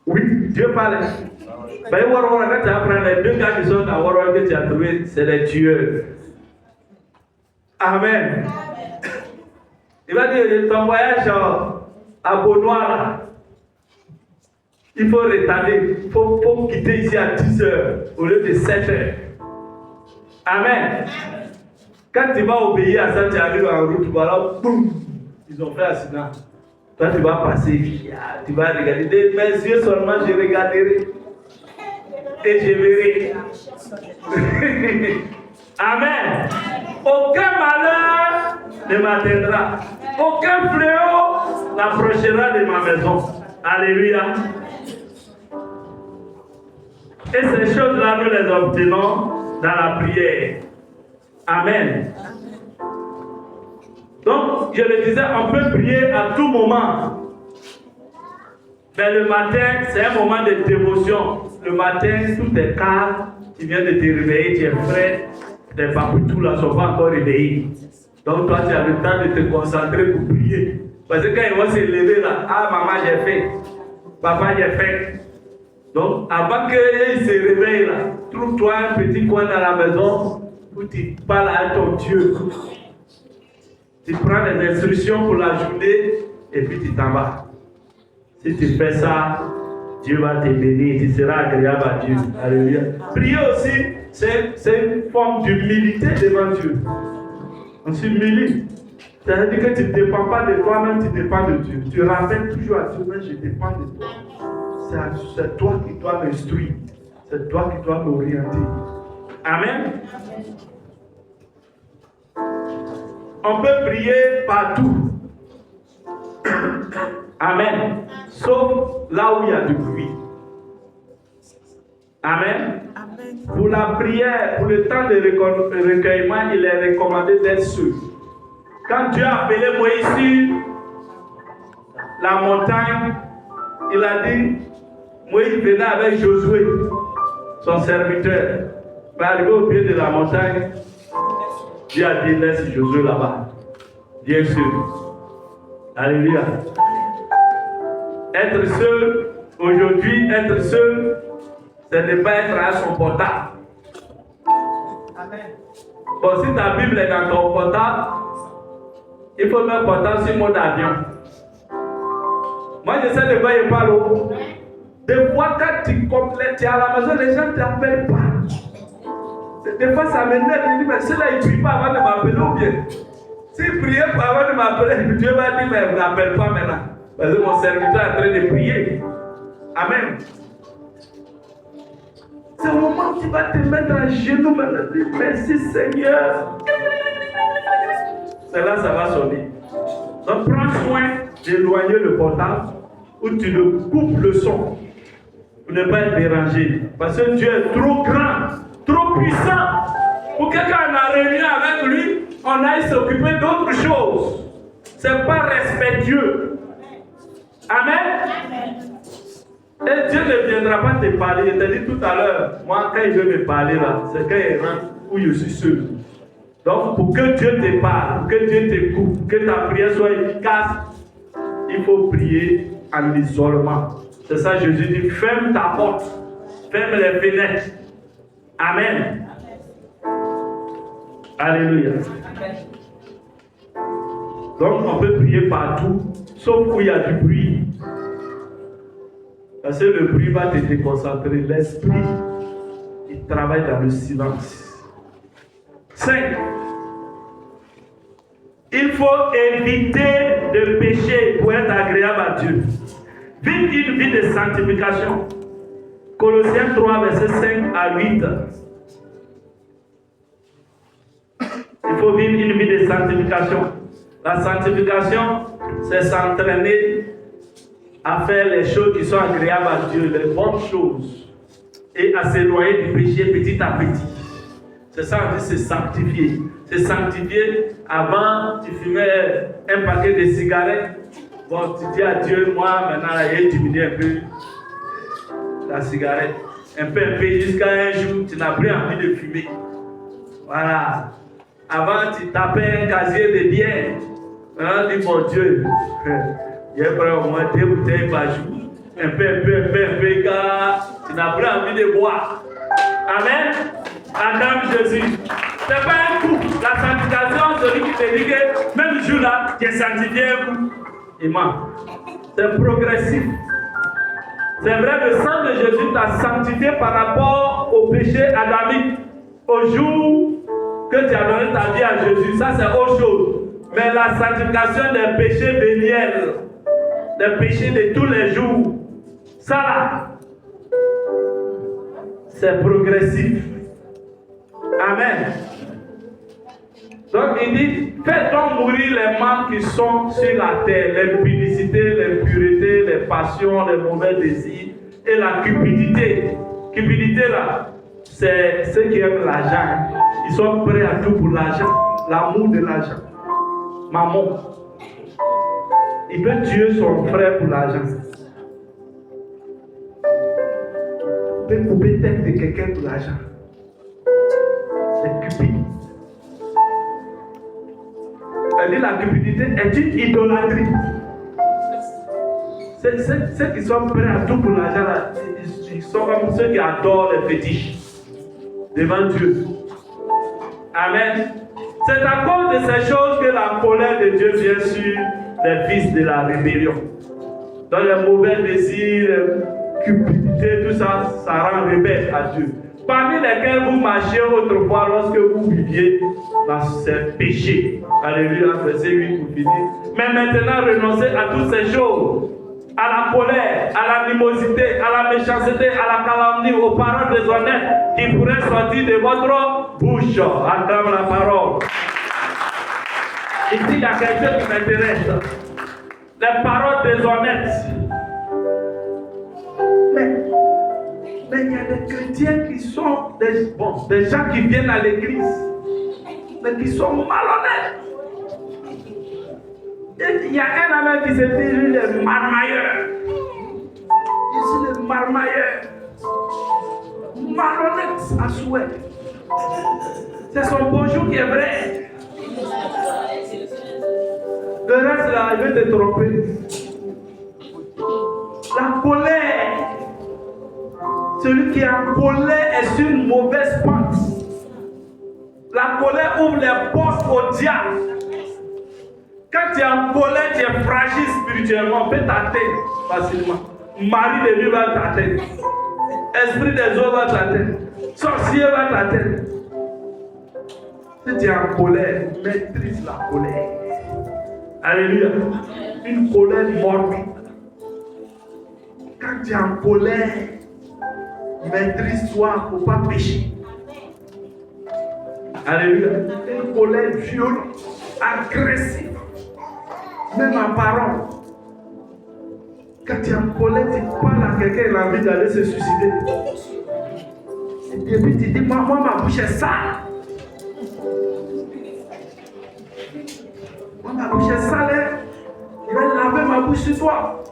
Oui, Dieu parle. Ben, Woro, quand tu apprends les 2 gars qui sont dans Woro que tu as trouvé, c'est les tueurs. Amen. Il va dire, ton voyage à Beaunoir, il faut retarder. Il faut quitter ici à 10 heures au lieu de 7 heures. Amen. Quand tu vas obéir à ça, tu arrives en route, voilà, boum, ils ont fait accident. Toi, tu vas passer, tu vas regarder. Mes yeux seulement, je regarderai. Et je verrai. Amen. Aucun malheur ne m'atteindra. Aucun fléau n'approchera de ma maison. Alléluia. Et ces choses-là, nous les obtenons dans la prière. Amen. Donc, je le disais, on peut prier à tout moment. Mais le matin, c'est un moment de dévotion. Le matin, tout est calme. Tu viens de te réveiller, tu es frais. Tes papoutous là ne sont pas encore réveillés. Donc, toi, tu as le temps de te concentrer pour prier. Parce que quand ils vont se lever là, ah, maman, j'ai fait. Papa, j'ai fait. Donc, avant qu'ils se réveillent là, trouve-toi un petit coin dans la maison où tu parles à ton Dieu. Tu prends les instructions pour la journée et puis tu t'en vas. Si tu fais ça, Dieu va te bénir, tu seras agréable à Dieu. Alléluia. Prier aussi, c'est une forme d'humilité devant Dieu. On s'humilie. C'est-à-dire que tu ne dépends pas de toi-même, tu dépends de Dieu. Tu rappelles toujours à Dieu, mais je dépends de toi. C'est toi qui dois m'instruire. C'est toi qui dois m'orienter. Amen. On peut prier partout. Amen. Sauf là où il y a du bruit. Amen. Pour la prière, pour le temps de recueillement, il est recommandé d'être seul. Quand Dieu a appelé Moïse sur la montagne, il a dit, Moïse venait avec Josué, son serviteur. Il va arriver au pied de la montagne. Dieu a dit, laisse Josué là-bas. Bien sûr. Alléluia. Être seul, aujourd'hui, être seul, c'est ne pas être à son portable. Amen. Bon, si ta Bible est dans ton portable, il faut mettre portable sur mode avion. Moi, j'essaie de voir et parle. Des fois, quand tu complètes, tu es à la maison, les gens ne t'appellent pas. Des fois, ça m'énerve. Je dis, mais ceux-là, ils ne prient pas avant de m'appeler ou bien. S'ils priaient avant de m'appeler, Dieu va dire, mais vous n'appelez pas maintenant. Parce que mon serviteur est en train de prier. Amen. C'est le moment où tu vas te mettre à genoux maintenant. Dis, merci Seigneur. C'est là que ça va sonner. Donc prends soin d'éloigner le portable ou tu le coupes le son pour ne pas être dérangé. Parce que Dieu est trop grand, trop puissant pour que quand on a réunion avec lui, on aille s'occuper d'autres choses. C'est pas respectueux. Amen. Et Dieu ne viendra pas te parler. Je t'ai dit tout à l'heure, moi quand il veut me parler là, c'est quand il rentre où je suis seul. Donc pour que Dieu te parle, pour que Dieu t'écoute, que ta prière soit efficace, il faut prier en isolement. C'est ça Jésus dit, ferme ta porte, ferme les fenêtres. Amen. Alléluia. Donc on peut prier partout, sauf où il y a du bruit. Parce que le bruit va te déconcentrer. L'esprit, il travaille dans le silence. 5. Il faut éviter de pécher pour être agréable à Dieu. Vivre une vie de sanctification. Colossiens 3, versets 5 à 8. Il faut vivre une vie de sanctification. La sanctification, c'est s'entraîner à faire les choses qui sont agréables à Dieu, les bonnes choses, et à s'éloigner du péché petit à petit. C'est ça, on dit, c'est sanctifier. C'est sanctifier. Avant, tu fumais un paquet de cigarettes. Bon, tu dis à Dieu, moi, maintenant, j'ai diminué un peu la cigarette. Un peu, jusqu'à un jour, tu n'as plus envie de fumer. Voilà. Avant, tu tapais un casier de bière. Maintenant, dis, mon Dieu, il prend au moins 2 bouteilles par jour. Un peu, car tu n'as plus envie de boire. Amen. Madame Jésus. Ce n'est pas un coup. La sanctification, celui qui te dit que même jour là, tu es sanctifié un coup. Il ment. C'est progressif. C'est vrai, le sang de Jésus t'a sanctifié par rapport au péché adamique. Au jour que tu as donné ta vie à Jésus, ça c'est autre chose. Mais la sanctification des péchés véniels, des péchés de tous les jours, ça là, c'est progressif. Amen. Donc il dit, faites donc mourir les mal qui sont sur la terre, l'impudicité, l'impureté, les passions, les mauvais désirs et la cupidité. Cupidité là, c'est ceux qui aiment l'argent. Ils sont prêts à tout pour l'argent, l'amour de l'argent. Maman, il peut tuer son frère pour l'argent. Il peut couper la tête de quelqu'un pour l'argent. C'est cupide. Elle dit la cupidité est une idolâtrie. Ceux qui sont prêts à tout pour l'argent, ils sont comme ceux qui adorent les fétiches devant Dieu. Amen. C'est à cause de ces choses que la colère de Dieu vient sur les fils de la rébellion. Dans les mauvais désirs, cupidité, tout ça, ça rend rebelle à Dieu. Parmi lesquels vous marchiez autrefois lorsque vous viviez dans ces péchés. Alléluia, verset 8 pour finir. Mais maintenant, renoncez à toutes ces choses. À la colère, à l'animosité, à la méchanceté, à la calomnie, aux paroles déshonnêtes qui pourraient sortir de votre bouche. Acclame la parole. Ici, il y a quelque chose qui m'intéresse. Les paroles déshonnêtes. Mais il y a des chrétiens qui sont des gens qui viennent à l'église, mais qui sont malhonnêtes. Il y a un ami qui se dit, lui, le marmailleur. Il dit le marmailleur. Malhonnête à souhait. C'est son bonjour qui est vrai. Le reste là, il veut te tromper. La colère. Celui qui est en colère est sur une mauvaise pente. La colère ouvre les portes au diable. Quand tu es en colère, tu es fragile spirituellement. On peut t'atteindre facilement. Mari de Dieu va t'atteindre. Esprit des eaux va t'atteindre. Sorcier va t'atteindre. Si tu es en colère, maîtrise la colère. Alléluia. Une colère morbide. Quand tu es en colère, maîtrise-toi pour ne pas pécher. Alléluia. Une colère violente, agressive. Même en parole. Quand tu es en colère, tu parles à quelqu'un, il a envie d'aller se suicider. Et puis tu dis, moi ma bouche est sale. Moi ma bouche est sale. Je vais laver ma bouche sur toi.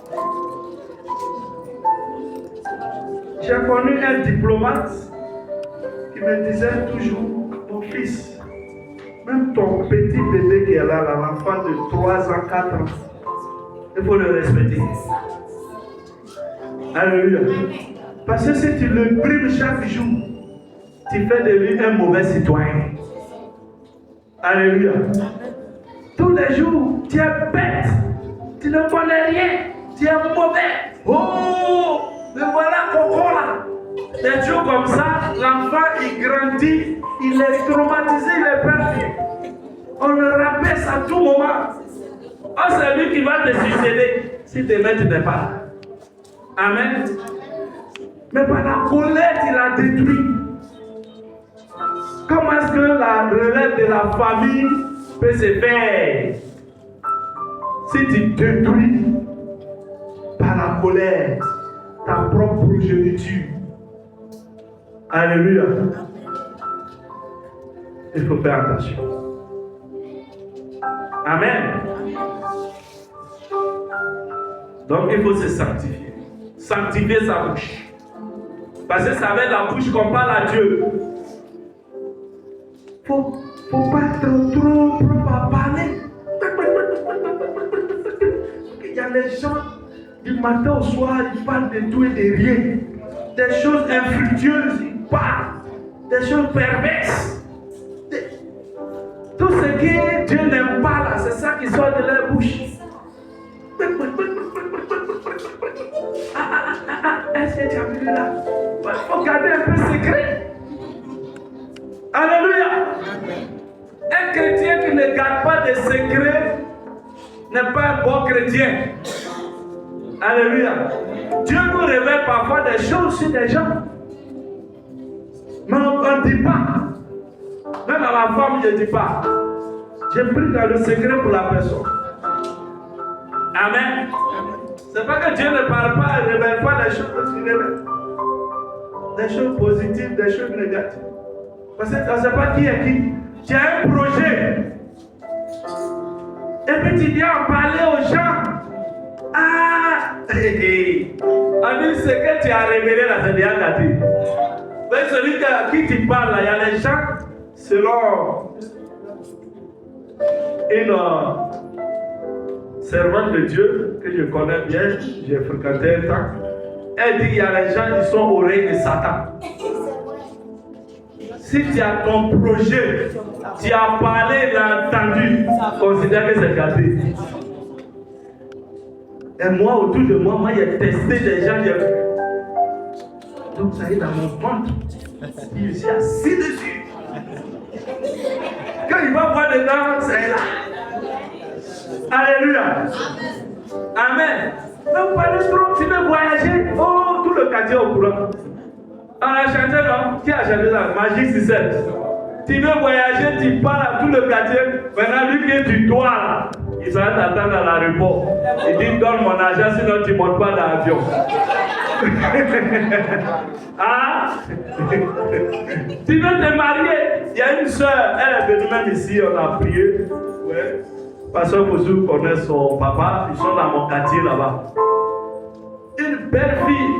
J'ai connu un diplomate qui me disait toujours, mon fils, même ton petit bébé qui est là, l'enfant de 3 ans, 4 ans, il faut le respecter. Alléluia. Parce que si tu le primes chaque jour, tu fais de lui un mauvais citoyen. Alléluia. Tous les jours, tu es bête. Tu ne connais rien. Tu es mauvais. Oh, mais voilà Coco là. Des jours comme ça, l'enfant il grandit, il est traumatisé, il est perdu. On le rabaisse à tout moment. Oh, c'est lui qui va te succéder si demain tu n'es pas là. Amen. Mais par la colère, il a détruit. Comment est-ce que la relève de la famille peut se faire si tu détruis par la colère ta propre progéniture? Alléluia. Il faut faire attention. Amen. Donc il faut se sanctifier. Sanctifier sa bouche. Parce que c'est avec la bouche qu'on parle à Dieu. Faut pas être trop à parler. Il y a les gens, du matin au soir, ils parlent de tout et de rien. Des choses infructueuses, ils parlent. Des choses perverses. Tout ce que Dieu n'aime pas là, c'est ça qui sort de leur bouche. Est-ce que tu as vu là? Il faut garder un peu secret. Alléluia. Un chrétien qui ne garde pas de secret n'est pas un bon chrétien. Alléluia. Dieu nous révèle parfois des choses sur des gens. Mais on ne dit pas. Même à ma femme, je ne dis pas. J'ai pris dans le secret pour la personne. Amen. C'est pas que Dieu ne parle pas, ne révèle pas des choses qu'il révèle. Des choses positives, des choses négatives. Parce que tu ne sais pas qui est qui. Tu as un projet. Et puis tu viens en parler aux gens. Ah, on dit ce que tu as révélé là, c'est déjà gâté. Mais celui à qui tu parles là, il y a les gens, selon une servante de Dieu que je connais bien, j'ai fréquenté un temps. Elle dit il y a les gens qui sont au règne de Satan. Si tu as ton projet, tu as parlé, il a entendu, considère que c'est gâté. Et moi, autour de moi, j'ai testé des gens. Donc ça est dans mon compte. Je suis assis dessus. Quand il va voir dedans, c'est là. Alléluia. Amen. Donc, pas de trop, tu veux voyager. Oh, tout le quartier au courant. On a chanté, non? Qui a chanté ça? Magic System. Tu veux voyager, tu parles à tout le quartier. Maintenant, lui qui est du toit là, il s'arrête t'attendre à l'aéroport. Il dit donne mon argent, sinon tu ne montes pas dans l'avion. Ah? Tu veux te marier? Il y a une soeur, elle est venue même ici, on a prié. Ouais. Pasteur Bouzou connaît son papa, ils sont dans mon quartier là-bas. Une belle fille,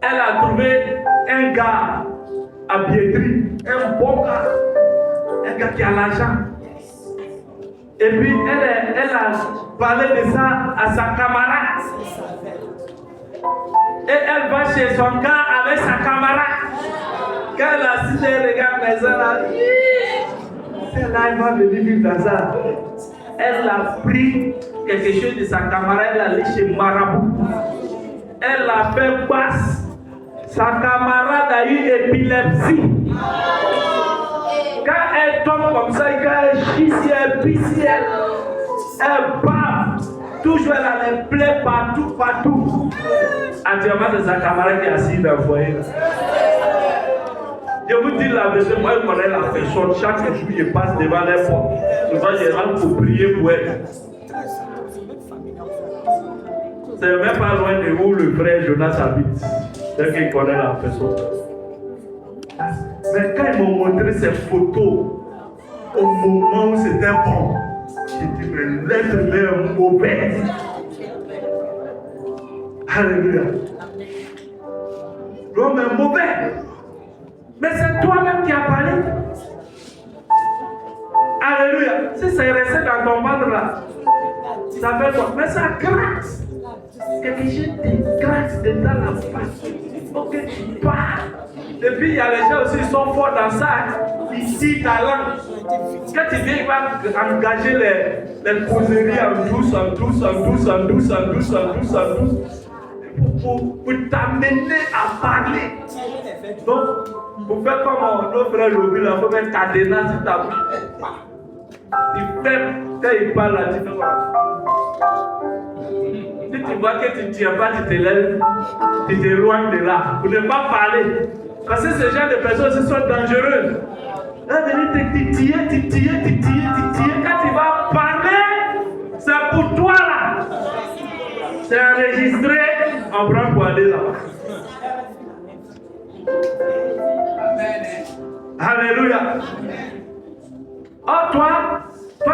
elle a trouvé un gars à Biétry, un bon gars, un gars qui a l'argent. Et puis elle a parlé de ça à sa camarade. Et elle va chez son gars avec sa camarade. Quand elle a assise, elle regarde les gens là. Celle-là, elle va venir vivre dans ça. Elle a pris quelque chose de sa camarade, elle a allé chez Marabout. Elle l'a fait basse. Sa camarade a eu épilepsie. Quand elle tombe comme ça, quand elle chie, elle pisse, elle bave. Toujours elle a les plaies partout. Actuellement, c'est sa camarade qui est assise dans le foyer. Je vous dis la vérité, moi je connais la personne. Chaque jour, je passe devant les portes. Souvent, je rentre pour prier pour elle. C'est même pas loin de où le frère Jonas habite. C'est qu'il connaît la personne. Mais quand ils m'ont montré ces photos, au moment où c'était bon, j'ai dit, mais l'être humain est mauvais. Alléluia. L'homme est mauvais. Mais c'est toi-même qui as parlé. Alléluia. Si c'est resté dans ton ventre là, ça fait quoi? Mais ça gratte. Quelque chose te gratte dedans la face. Ok, tu pars. Et puis il y a les gens aussi qui sont forts dans ça. Ici, ta langue. Quand tu viens, il va engager les causeries en douce. Pour t'amener à parler. Donc, pour faire comme nos frères Lobi, il faut mettre cadenas sur ta bouche. Il fait, quand il parle là, tu fais quoi? Si tu vois que tu ne tiens pas, tu te lèves, tu t'éloignes de là. Pour ne pas parler. Parce que ce genre de personnes, ce sont dangereuses. Elles vont venir te titiller. Quand tu vas parler, c'est pour toi là. C'est enregistré, on prend pour aller là-bas. Alléluia. Oh, toi,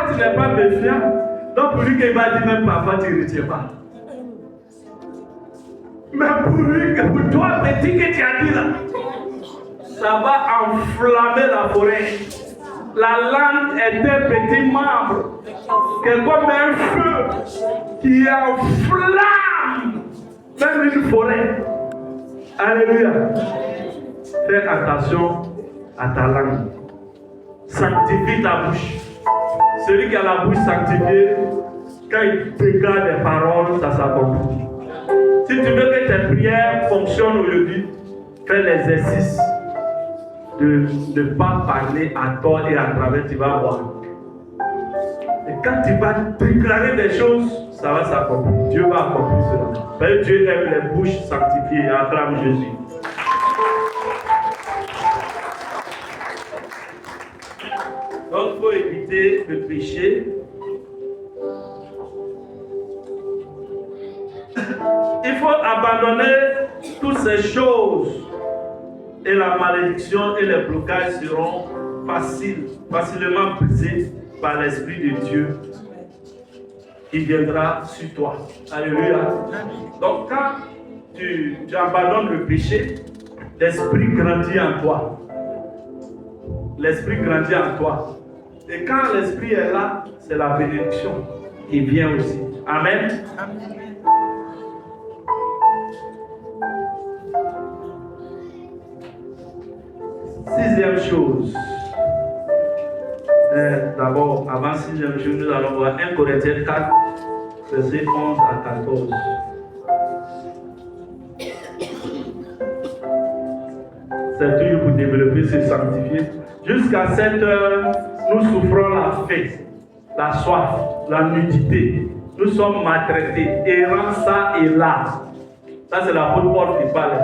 tu n'es pas méfiant. Donc pour lui qu'il va dire même parfois tu ne retiens pas. Mais pour lui, pour toi, petit que tu as dit là, ça va enflammer la forêt. La langue est un petit membre qui est comme un feu qui enflamme même une forêt. Alléluia. Fais attention à ta langue. Sanctifie ta bouche. Celui qui a la bouche sanctifiée, quand il déclare des paroles, ça s'accomplit. Si tu veux que tes prières fonctionnent aujourd'hui, fais l'exercice de ne pas parler à tort et à travers, tu vas voir. Et quand tu vas déclarer des choses, ça va s'accomplir. Dieu va accomplir cela. Parce que Dieu aime les bouches sanctifiées. Acclame Jésus. Donc il faut éviter le péché. Il faut abandonner toutes ces choses. Et la malédiction et les blocages seront facilement brisés par l'Esprit de Dieu qui viendra sur toi. Alléluia. Donc quand tu abandonnes le péché, l'Esprit grandit en toi. L'Esprit grandit en toi. Et quand l'Esprit est là, c'est la bénédiction qui vient aussi. Amen. Sixième chose. D'abord, avant sixième chose, nous allons voir 1 Corinthiens 4, versets 11 à 14. C'est toujours pour développer, se sanctifier. Jusqu'à 7 heures, nous souffrons la faim, la soif, la nudité. Nous sommes maltraités, errants ça et là. Ça, c'est l'apôtre Paul qui parle.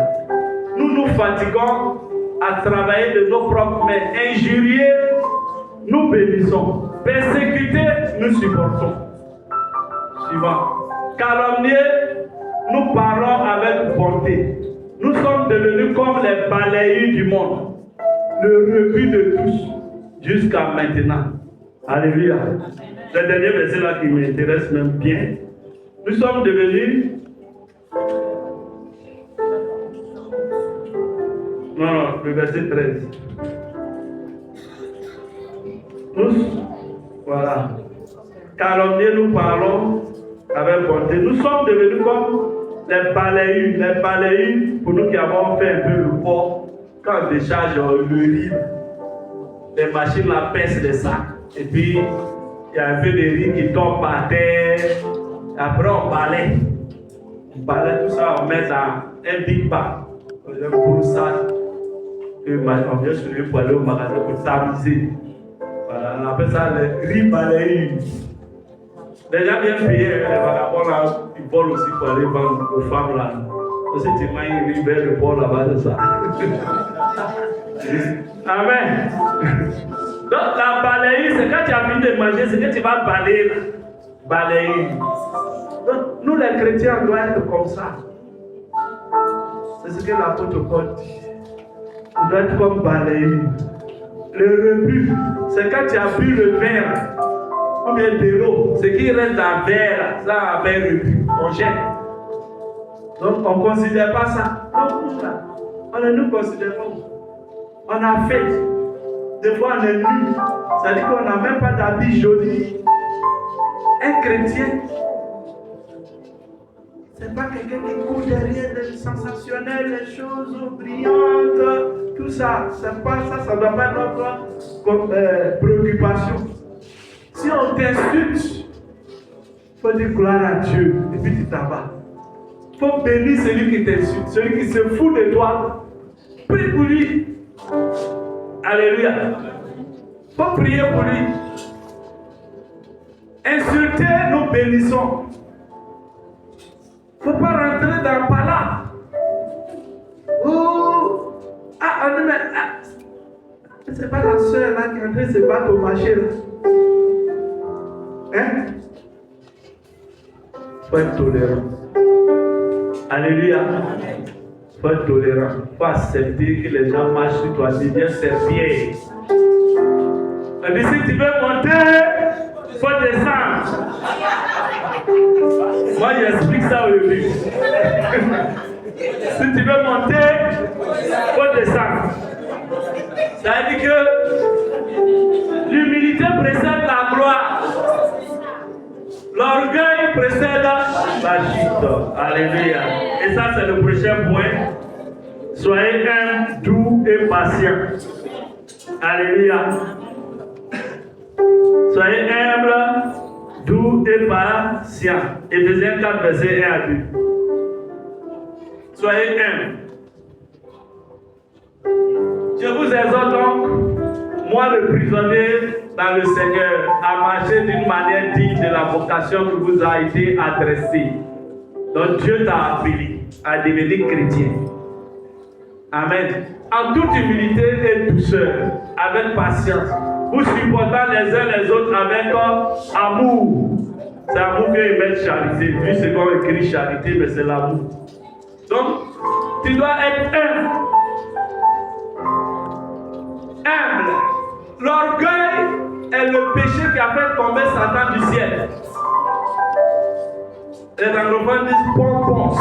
Nous nous fatiguons à travailler de nos propres mains. Injuriés, nous bénissons. Persécutés, nous supportons. Suivant. Calomniés, nous parlons avec bonté. Nous sommes devenus comme les balayeurs du monde, le rebut de tous, jusqu'à maintenant. Alléluia. Le dernier verset là qui m'intéresse même bien. Nous sommes devenus... Non, le verset 13. Voilà. Calomniés, nous parlons avec bonté. Nous sommes devenus comme les balayus, pour nous qui avons fait un peu le port, quand on décharge le riz, les machines la pèsent les sacs. Et puis, il y a un peu de riz qui tombe par terre. Après, on balaye. On balaye tout ça, on met dans un big bag. Un gros sac. Et on vient sur lui pour aller au magasin pour tamiser. Voilà, on appelle ça le riz balayé. Les gens viennent payer, les vagabonds là, ils volent aussi pour aller vendre aux femmes là. Aussi, tu m'as une riz vers le port là-bas, c'est ça. Amen. Donc, la balayer, c'est quand tu as fini de manger, c'est que tu vas balayer. Balayer. Donc, nous les chrétiens, on doit être comme ça. C'est ce que l'apôtre Paul dit. On doit être comme balayer. Le rebut, c'est quand tu as bu le verre, ou bien de l'eau, ce qui reste dans le verre, ça a un rebut, on jette. Donc, on ne considère pas ça. On ne nous considère pas. On a fait. Des fois, on est nu. Ça dit qu'on n'a même pas d'habit joli. Un chrétien, c'est pas quelqu'un qui court derrière des sensationnels, des choses brillantes, tout ça. C'est pas ça, ça ne doit pas être notre préoccupation. Si on t'insulte, il faut dire gloire à Dieu et puis tu t'en vas. Il faut bénir celui qui t'insulte, celui qui se fout de toi. Prie pour lui. Alléluia. Il faut prier pour lui. Insulter, nous bénissons. Il ne faut pas rentrer dans le palace. Oh, c'est pas la soeur là qui est en train de se battre au marché là. Hein? Il faut être tolérant. Alléluia. Il faut être tolérant. Il faut accepter que les gens marchent sur toi. Deviens serpillère. On dit si tu veux monter, il faut descendre. Moi, j'explique ça au début. Si tu veux monter, il faut descendre. Ça veut dire que l'humilité précède la gloire. L'orgueil précède la chute. Alléluia. Et ça, c'est le prochain point. Soyez humbles, doux et patients. Alléluia. Soyez humbles, doux et patients. Éphésiens 4, verset 1 à 2. Soyez humbles. Je vous exhorte donc, moi le prisonnier dans le Seigneur, à marcher d'une manière digne de la vocation qui vous a été adressée. Donc Dieu t'a appelé à devenir chrétien. Amen. En toute humilité et douceur, avec patience, vous supportant les uns les autres avec amour. C'est amour qu'ils mettent charité. Lui, c'est qu'on écrit charité, mais c'est l'amour. Donc, tu dois être humble. Humble. L'orgueil est le péché qui a fait tomber Satan du ciel. Les anglophones disent pompons.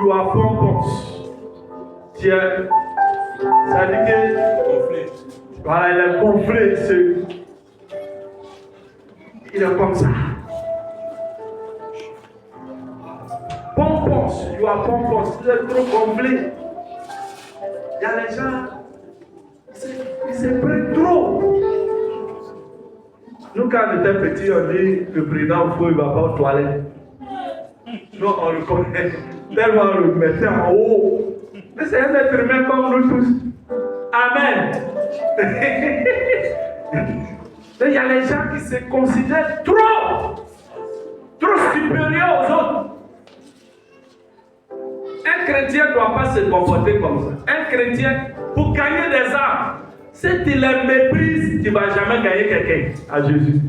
You are pompons. Ça dit que voilà, il est gonflé. Il est comme ça. Pompons. You are pompons. Vous êtes trop gonflé. Il y a les gens. Il s'est pris trop. Nous, quand on était petits, on dit le président il ne va pas aux toilettes. Nous, on le connaît. Tellement on le mettait en haut. Mais c'est un être humain comme nous tous. Amen. Il y a les gens qui se considèrent trop supérieurs aux autres. Un chrétien ne doit pas se comporter comme ça. Un chrétien, pour gagner des âmes, si tu les méprises, tu ne vas jamais gagner quelqu'un à Jésus.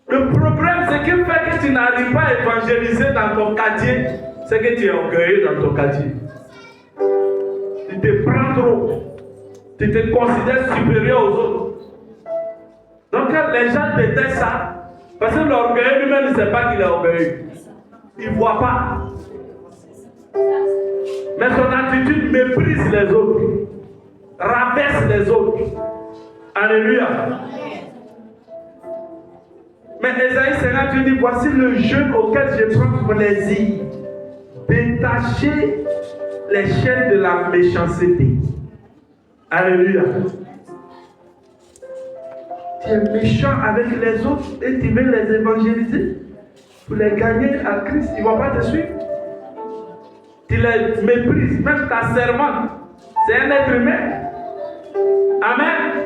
Le problème, c'est que fait que tu n'arrives pas à évangéliser dans ton quartier, c'est que tu es orgueilleux dans ton quartier. Tu te prends trop. Tu te considères supérieur aux autres. Donc quand les gens détestent ça, parce que l'orgueil lui-même ne sait pas qu'il est orgueilleux. Il ne voit pas. Mais son attitude méprise les autres, rabaisse les autres. Alléluia. Mais Ésaïe 58 dit, voici le jeûne auquel je prends plaisir. Détacher les chaînes de la méchanceté. Alléluia. Tu es méchant avec les autres et tu veux les évangéliser pour les gagner à Christ. Ils ne vont pas te suivre. Tu les méprises. Même ta servante, c'est un être humain. Amen.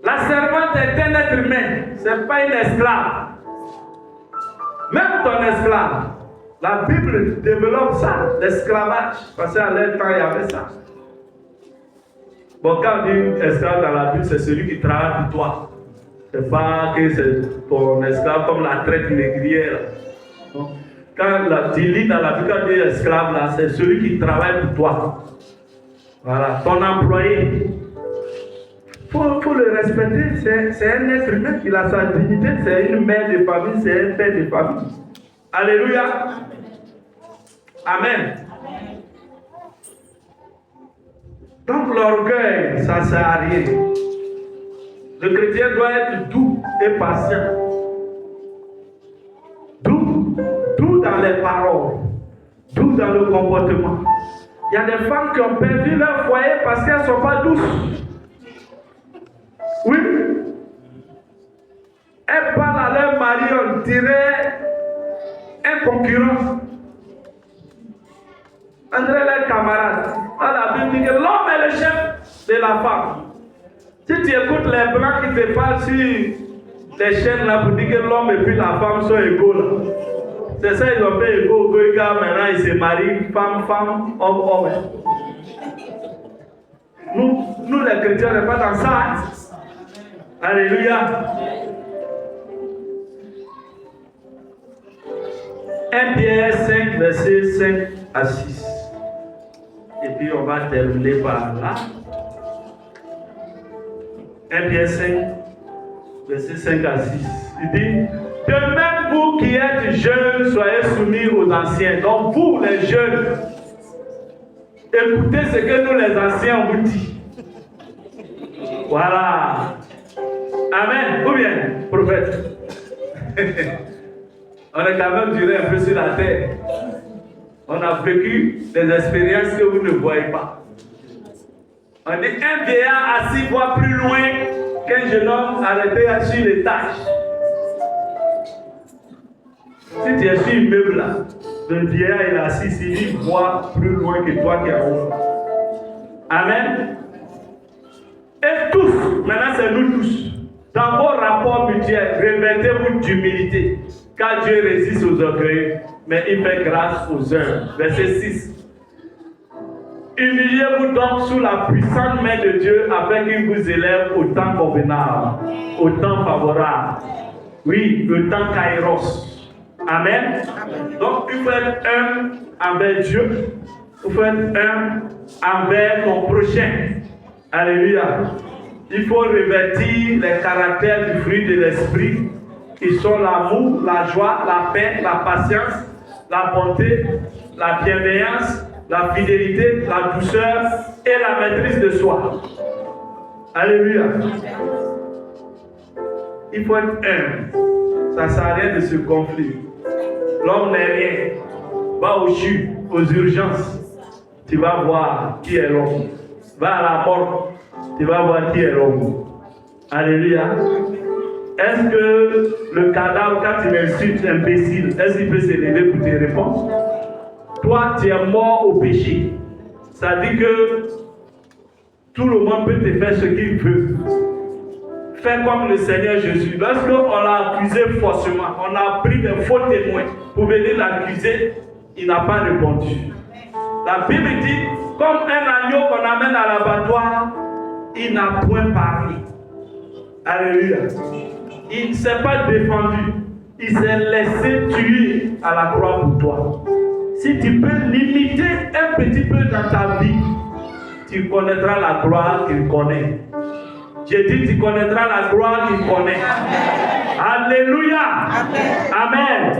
La servante est un être humain. Ce n'est pas une esclave. Même ton esclave. La Bible développe ça, l'esclavage. Parce qu'à leur temps, il y avait ça. Bon, quand on dit esclave dans la Bible, c'est celui qui travaille pour toi. C'est pas que c'est ton esclave comme la traite négrière. Quand tu lis dans la Bible, quand on dit esclave, là, c'est celui qui travaille pour toi. Voilà, ton employé. Faut le respecter. C'est un être humain qui a sa dignité. C'est une mère de famille, c'est un père de famille. Alléluia. Amen. Donc l'orgueil, ça ne sert à rien. Le chrétien doit être doux et patient. Doux dans les paroles, doux dans le comportement. Il y a des femmes qui ont perdu leur foyer parce qu'elles ne sont pas douces. Oui. Elles parlent à leur mari, on dirait un concurrent. On dirait leur camarade. Dans la Bible dit que l'homme est le chef de la femme. Si tu écoutes les blancs qui te parlent sur les chaînes là pour dire que l'homme et puis la femme sont égaux là. C'est ça, ils ont fait égaux, maintenant ils se marient, femme, homme. Nous les chrétiens, on n'est pas dans ça. Hein? Alléluia. 1 Pierre 5, verset 5 à 6. Et puis on va terminer par là. 1 Pierre 5, verset 5 à 6. Il dit, de même vous qui êtes jeunes, soyez soumis aux anciens. Donc vous les jeunes, écoutez ce que nous les anciens vous disent. Voilà. Amen. Ou bien, prophète. On a quand même duré un peu sur la terre. On a vécu des expériences que vous ne voyez pas. On dit un vieillard assis voit plus loin qu'un jeune homme arrêté sur les tâches. Si tu es sur une meuble là, le vieillard est assis, il voit plus loin que toi qui es en haut. Amen. Et tous, maintenant c'est nous tous, dans vos rapports mutuels, revêtez-vous d'humilité, car Dieu résiste aux orgueilleux, mais il fait grâce aux uns. Verset 6. Humiliez-vous donc sous la puissante main de Dieu afin qu'il vous élève au temps convenable, au temps favorable. Oui, le temps kairos. Amen. Donc, il faut être humble envers Dieu. Il faut être humble envers ton prochain. Alléluia. Il faut revêtir les caractères du fruit de l'esprit, qui sont l'amour, la joie, la paix, la patience, la bonté, la bienveillance, la fidélité, la douceur et la maîtrise de soi. Alléluia. Il faut être humble. Ça ne sert à rien de se gonfler. L'homme n'est rien. Va au CHU, aux urgences. Tu vas voir qui est l'homme. va à la mort, tu vas voir qui est l'homme. Alléluia. Est-ce que le cadavre, quand il insulte imbécile, est-ce qu'il peut s'élever pour te répondre? Toi, tu es mort au péché. Ça dit que tout le monde peut te faire ce qu'il veut. Fais comme le Seigneur Jésus. Lorsqu'on l'a accusé faussement, on a pris des faux témoins pour venir l'accuser, il n'a pas répondu. La Bible dit, comme un agneau qu'on amène à l'abattoir, il n'a point parlé. Alléluia. Il ne s'est pas défendu. Il s'est laissé tuer à la croix pour toi. Si tu peux limiter un petit peu dans ta vie, tu connaîtras la gloire qu'il connaît. J'ai dit, tu connaîtras la gloire qu'il connaît. Alléluia. Amen.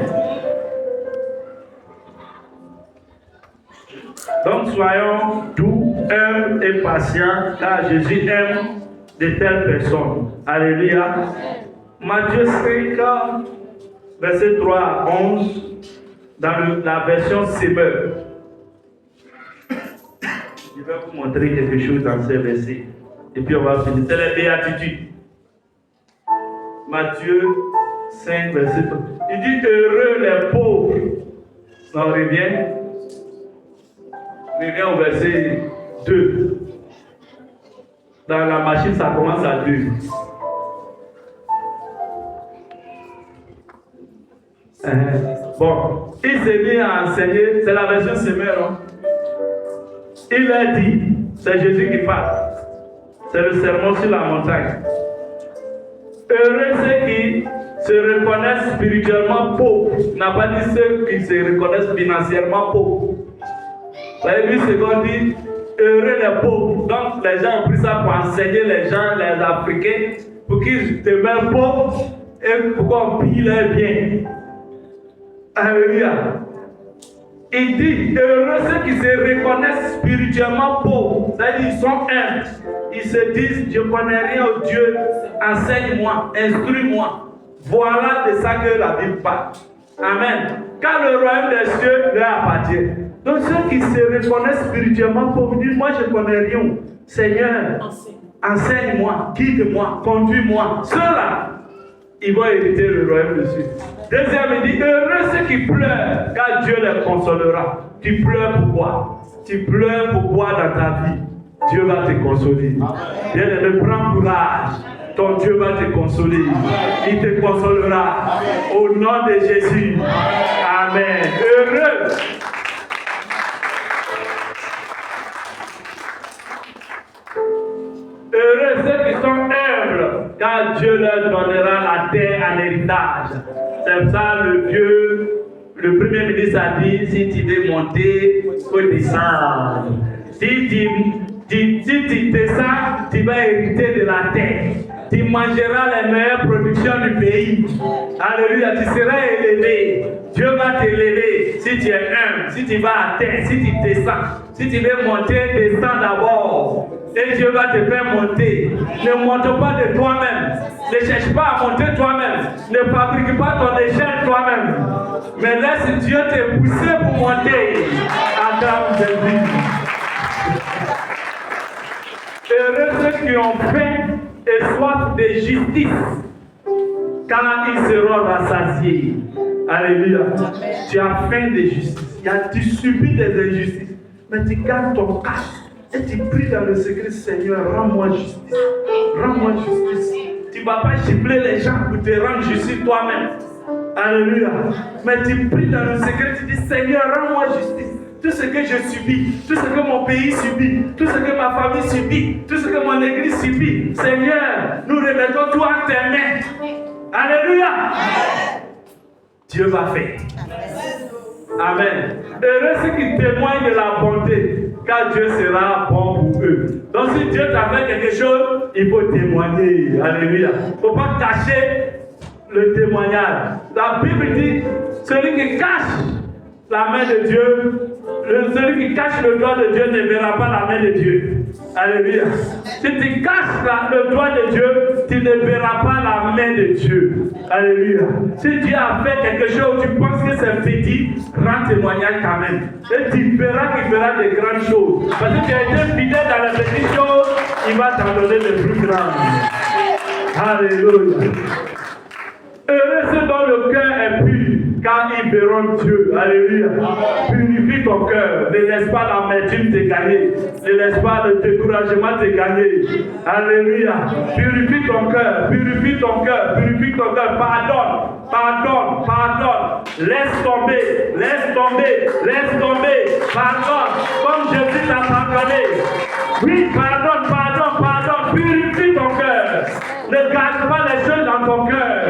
Donc soyons doux, humbles et patients, car Jésus aime de telles personnes. Alléluia. Matthieu 5, verset 3 à 11, dans la version Semeur. Je vais vous montrer quelque chose dans ces versets. Et puis on va finir. C'est les béatitudes. Matthieu 5, verset 3. Il dit heureux les pauvres. On revient. Reviens au verset 2. Dans la machine, ça commence à 2. Bon, il s'est mis à enseigner, c'est la version Semeur. Hein? Il a dit, c'est Jésus qui parle. C'est le sermon sur la montagne. Heureux ceux qui se reconnaissent spirituellement pauvres. Il n'a pas dit ceux qui se reconnaissent financièrement pauvres. Vous avez vu ce qu'on dit? Heureux les pauvres. Donc les gens ont pris ça pour enseigner les gens, les Africains, pour qu'ils demeurent pauvres et pour qu'on pille leurs biens. Alléluia. Il dit, heureux ceux qui se reconnaissent spirituellement pauvres. C'est-à-dire qu'ils sont humbles. Ils se disent, je ne connais rien au Dieu. Enseigne-moi, instruis-moi. Voilà de ça que la Bible parle. Amen. Car le royaume des cieux leur appartient. Donc ceux qui se reconnaissent spirituellement pauvres disent, moi je ne connais rien. Seigneur, enseigne-moi, guide-moi, conduis-moi. Ceux-là, ils vont hériter le royaume des cieux. Deuxième, il dit, heureux ceux qui pleurent, car Dieu les consolera. Tu pleures pourquoi? Tu pleures pourquoi dans ta vie? Dieu va te consoler. Bien-aimé, prends courage. Ton Dieu va te consoler. Il te consolera. Au nom de Jésus. Amen. Heureux. Heureux ceux qui sont humbles, car Dieu leur donnera la terre en héritage. C'est ça le premier ministre a dit, si tu veux monter, il faut descendre. Si tu descends, tu vas hériter de la terre. Tu mangeras les meilleures productions du pays. Alléluia, tu seras élevé. Dieu va t'élever si tu es humble, si tu vas à terre, si tu descends. Si tu veux monter, descends d'abord. Et Dieu va te faire monter. Ne monte pas de toi-même. Ne cherche pas à monter toi-même. Ne fabrique pas ton échelle toi-même. Mais laisse Dieu te pousser pour monter. Adam Jésus. Heureux ceux qui ont faim et soif de justice, car ils seront rassasiés. Alléluia. Tu as faim de justice. Tu subis des injustices. Mais tu gardes ton casque. Et tu pries dans le secret, Seigneur, rends-moi justice. Rends-moi justice. Tu ne vas pas gifler les gens pour te rendre justice toi-même. Alléluia. Mais tu pries dans le secret, tu dis, Seigneur, rends-moi justice. Tout ce que je subis, tout ce que mon pays subit, tout ce que ma famille subit, tout ce que mon église subit, Seigneur, nous remettons tout en tes mains. Alléluia. Dieu va faire. Amen. Heureux ceux qui témoignent de la bonté, car Dieu sera bon pour eux. Donc si Dieu t'a fait quelque chose, il faut témoigner. Alléluia. Il ne faut pas cacher le témoignage. La Bible dit, celui qui cache la main de Dieu, celui qui cache le doigt de Dieu ne verra pas la main de Dieu. Alléluia. Si tu caches le doigt de Dieu, tu ne verras pas la main de Dieu. Alléluia. Si Dieu a fait quelque chose, tu penses que c'est petit, rends témoignage quand même. Et tu verras qu'il fera de grandes choses. Parce que tu as été fidèle dans les petites choses, il va t'en donner les plus grandes. Alléluia. Heureux ceux dont le cœur est pur, car ils verront Dieu. Alléluia. Purifie ton cœur. Ne laisse pas l'amertume te gagner. Ne laisse pas le découragement te gagner. Alléluia. Purifie ton cœur. Purifie ton cœur. Purifie ton cœur. Pardonne. Pardonne. Pardonne. Laisse tomber. Laisse tomber. Laisse tomber. Pardonne. Comme Jésus t'a pardonné. Oui, pardonne, pardonne, pardonne. Purifie ton cœur. Ne garde pas les choses dans ton cœur.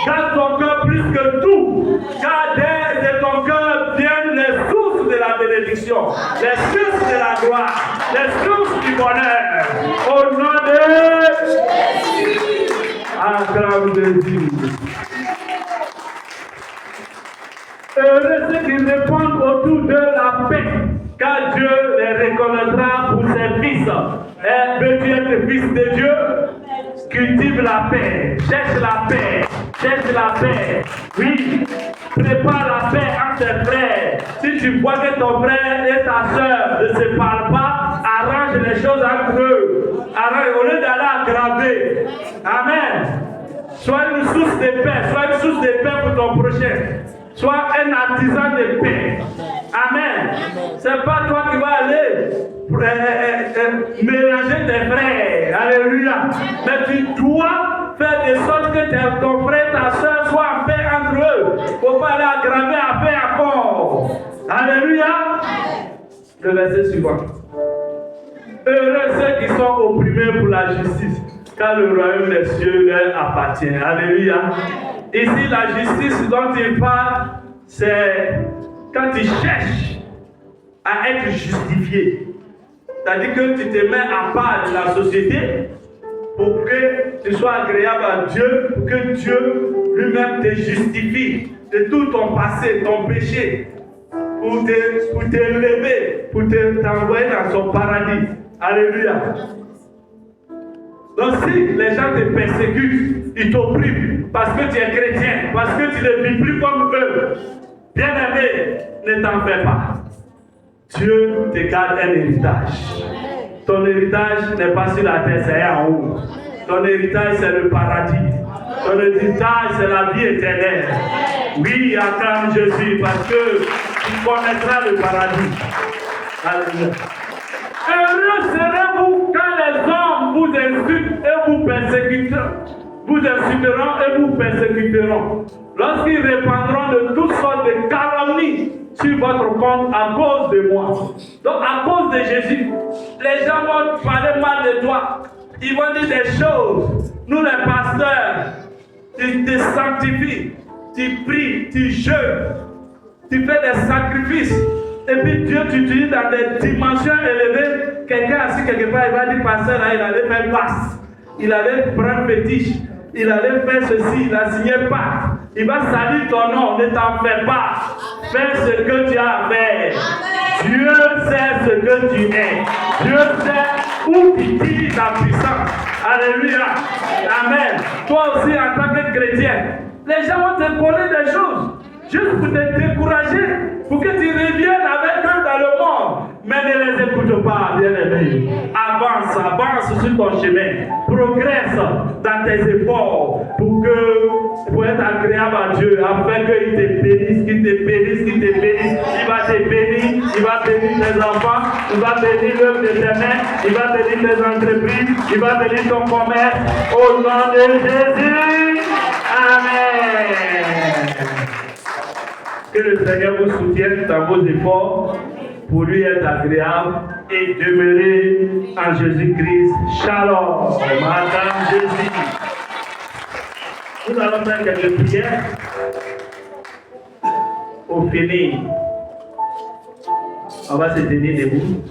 Garde ton cœur plus que tout. Car de ton cœur viennent les sources de la bénédiction, les sources de la gloire, les sources du bonheur. Au nom de Jésus. Acclame Jésus. Heureux ceux qui répondent autour de la paix, car Dieu les reconnaîtra pour ses fils. Et veux-tu être fils de Dieu? Cultive la paix, cherche la paix, cherche la paix. Oui, prépare la paix entre tes frères. Si tu vois que ton frère et ta soeur ne se parlent pas, arrange les choses entre eux. Arrange, au lieu d'aller aggraver. Amen. Sois une source de paix, sois une source de paix pour ton prochain. Sois un artisan de paix. Amen. C'est pas toi qui vas aller mélanger tes frères. Alléluia. Mais tu dois faire de sorte que ton frère, ta soeur soient en paix entre eux. Il ne faut pas aller aggraver à paix encore. Alléluia. Le verset suivant. Heureux ceux qui sont opprimés pour la justice, car le royaume des cieux leur appartient. Alléluia. Ici, la justice dont il parle, c'est quand tu cherches à être justifié. C'est-à-dire que tu te mets à part de la société pour que tu sois agréable à Dieu, pour que Dieu lui-même te justifie de tout ton passé, ton péché, pour t'élever, pour t'envoyer dans son paradis. Alléluia. Donc si les gens te persécutent, ils t'oppriment parce que tu es chrétien, parce que tu ne vis plus comme eux, bien-aimé, ne t'en fais pas. Dieu te garde un héritage. Ton héritage n'est pas sur la terre, c'est en haut. Ton héritage, c'est le paradis. Ton héritage, c'est la vie éternelle. Oui, acclame Jésus, parce que tu connaîtras le paradis. Alléluia. Heureux serez-vous quand les hommes vous insultent et vous persécuteront. Vous insulteront et vous persécuteront. Lorsqu'ils répandront de toutes sortes de calomnies sur votre compte à cause de moi. Donc à cause de Jésus, les gens vont parler mal de toi. Ils vont dire des choses. Nous les pasteurs, tu te sanctifies, tu pries, tu jeûnes, tu fais des sacrifices. Et puis Dieu t'utilise dans des dimensions élevées. Quelqu'un assis quelque part, il va dire, pasteur, là, il allait faire basse. Il allait prendre fétiche. Il allait faire ceci, il a signé pas. Il va salir ton nom, ne t'en fais pas. Fais ce que tu as à faire. Dieu sait ce que tu es. Dieu sait où tu tires ta puissance. Alléluia. Amen. Toi aussi, en tant que chrétien, les gens vont te coller des choses. Juste pour te décourager, pour que tu reviennes avec eux dans le monde. Mais ne les écoute pas, bien-aimé. Avance, avance sur ton chemin. Progresse dans tes efforts pour être agréable à Dieu, afin qu'il te bénisse, qu'il te bénisse, qu'il te bénisse. Il va te bénir, il va bénir tes enfants, il va bénir l'œuvre de tes mains, il va bénir tes entreprises, il va bénir ton commerce. Au nom de Jésus. Amen. Que le Seigneur vous soutienne dans vos efforts pour lui être agréable et demeurer en Jésus-Christ. Shalom, Madame Jésus. Nous allons faire quelques prières. Au finir, on va se tenir debout.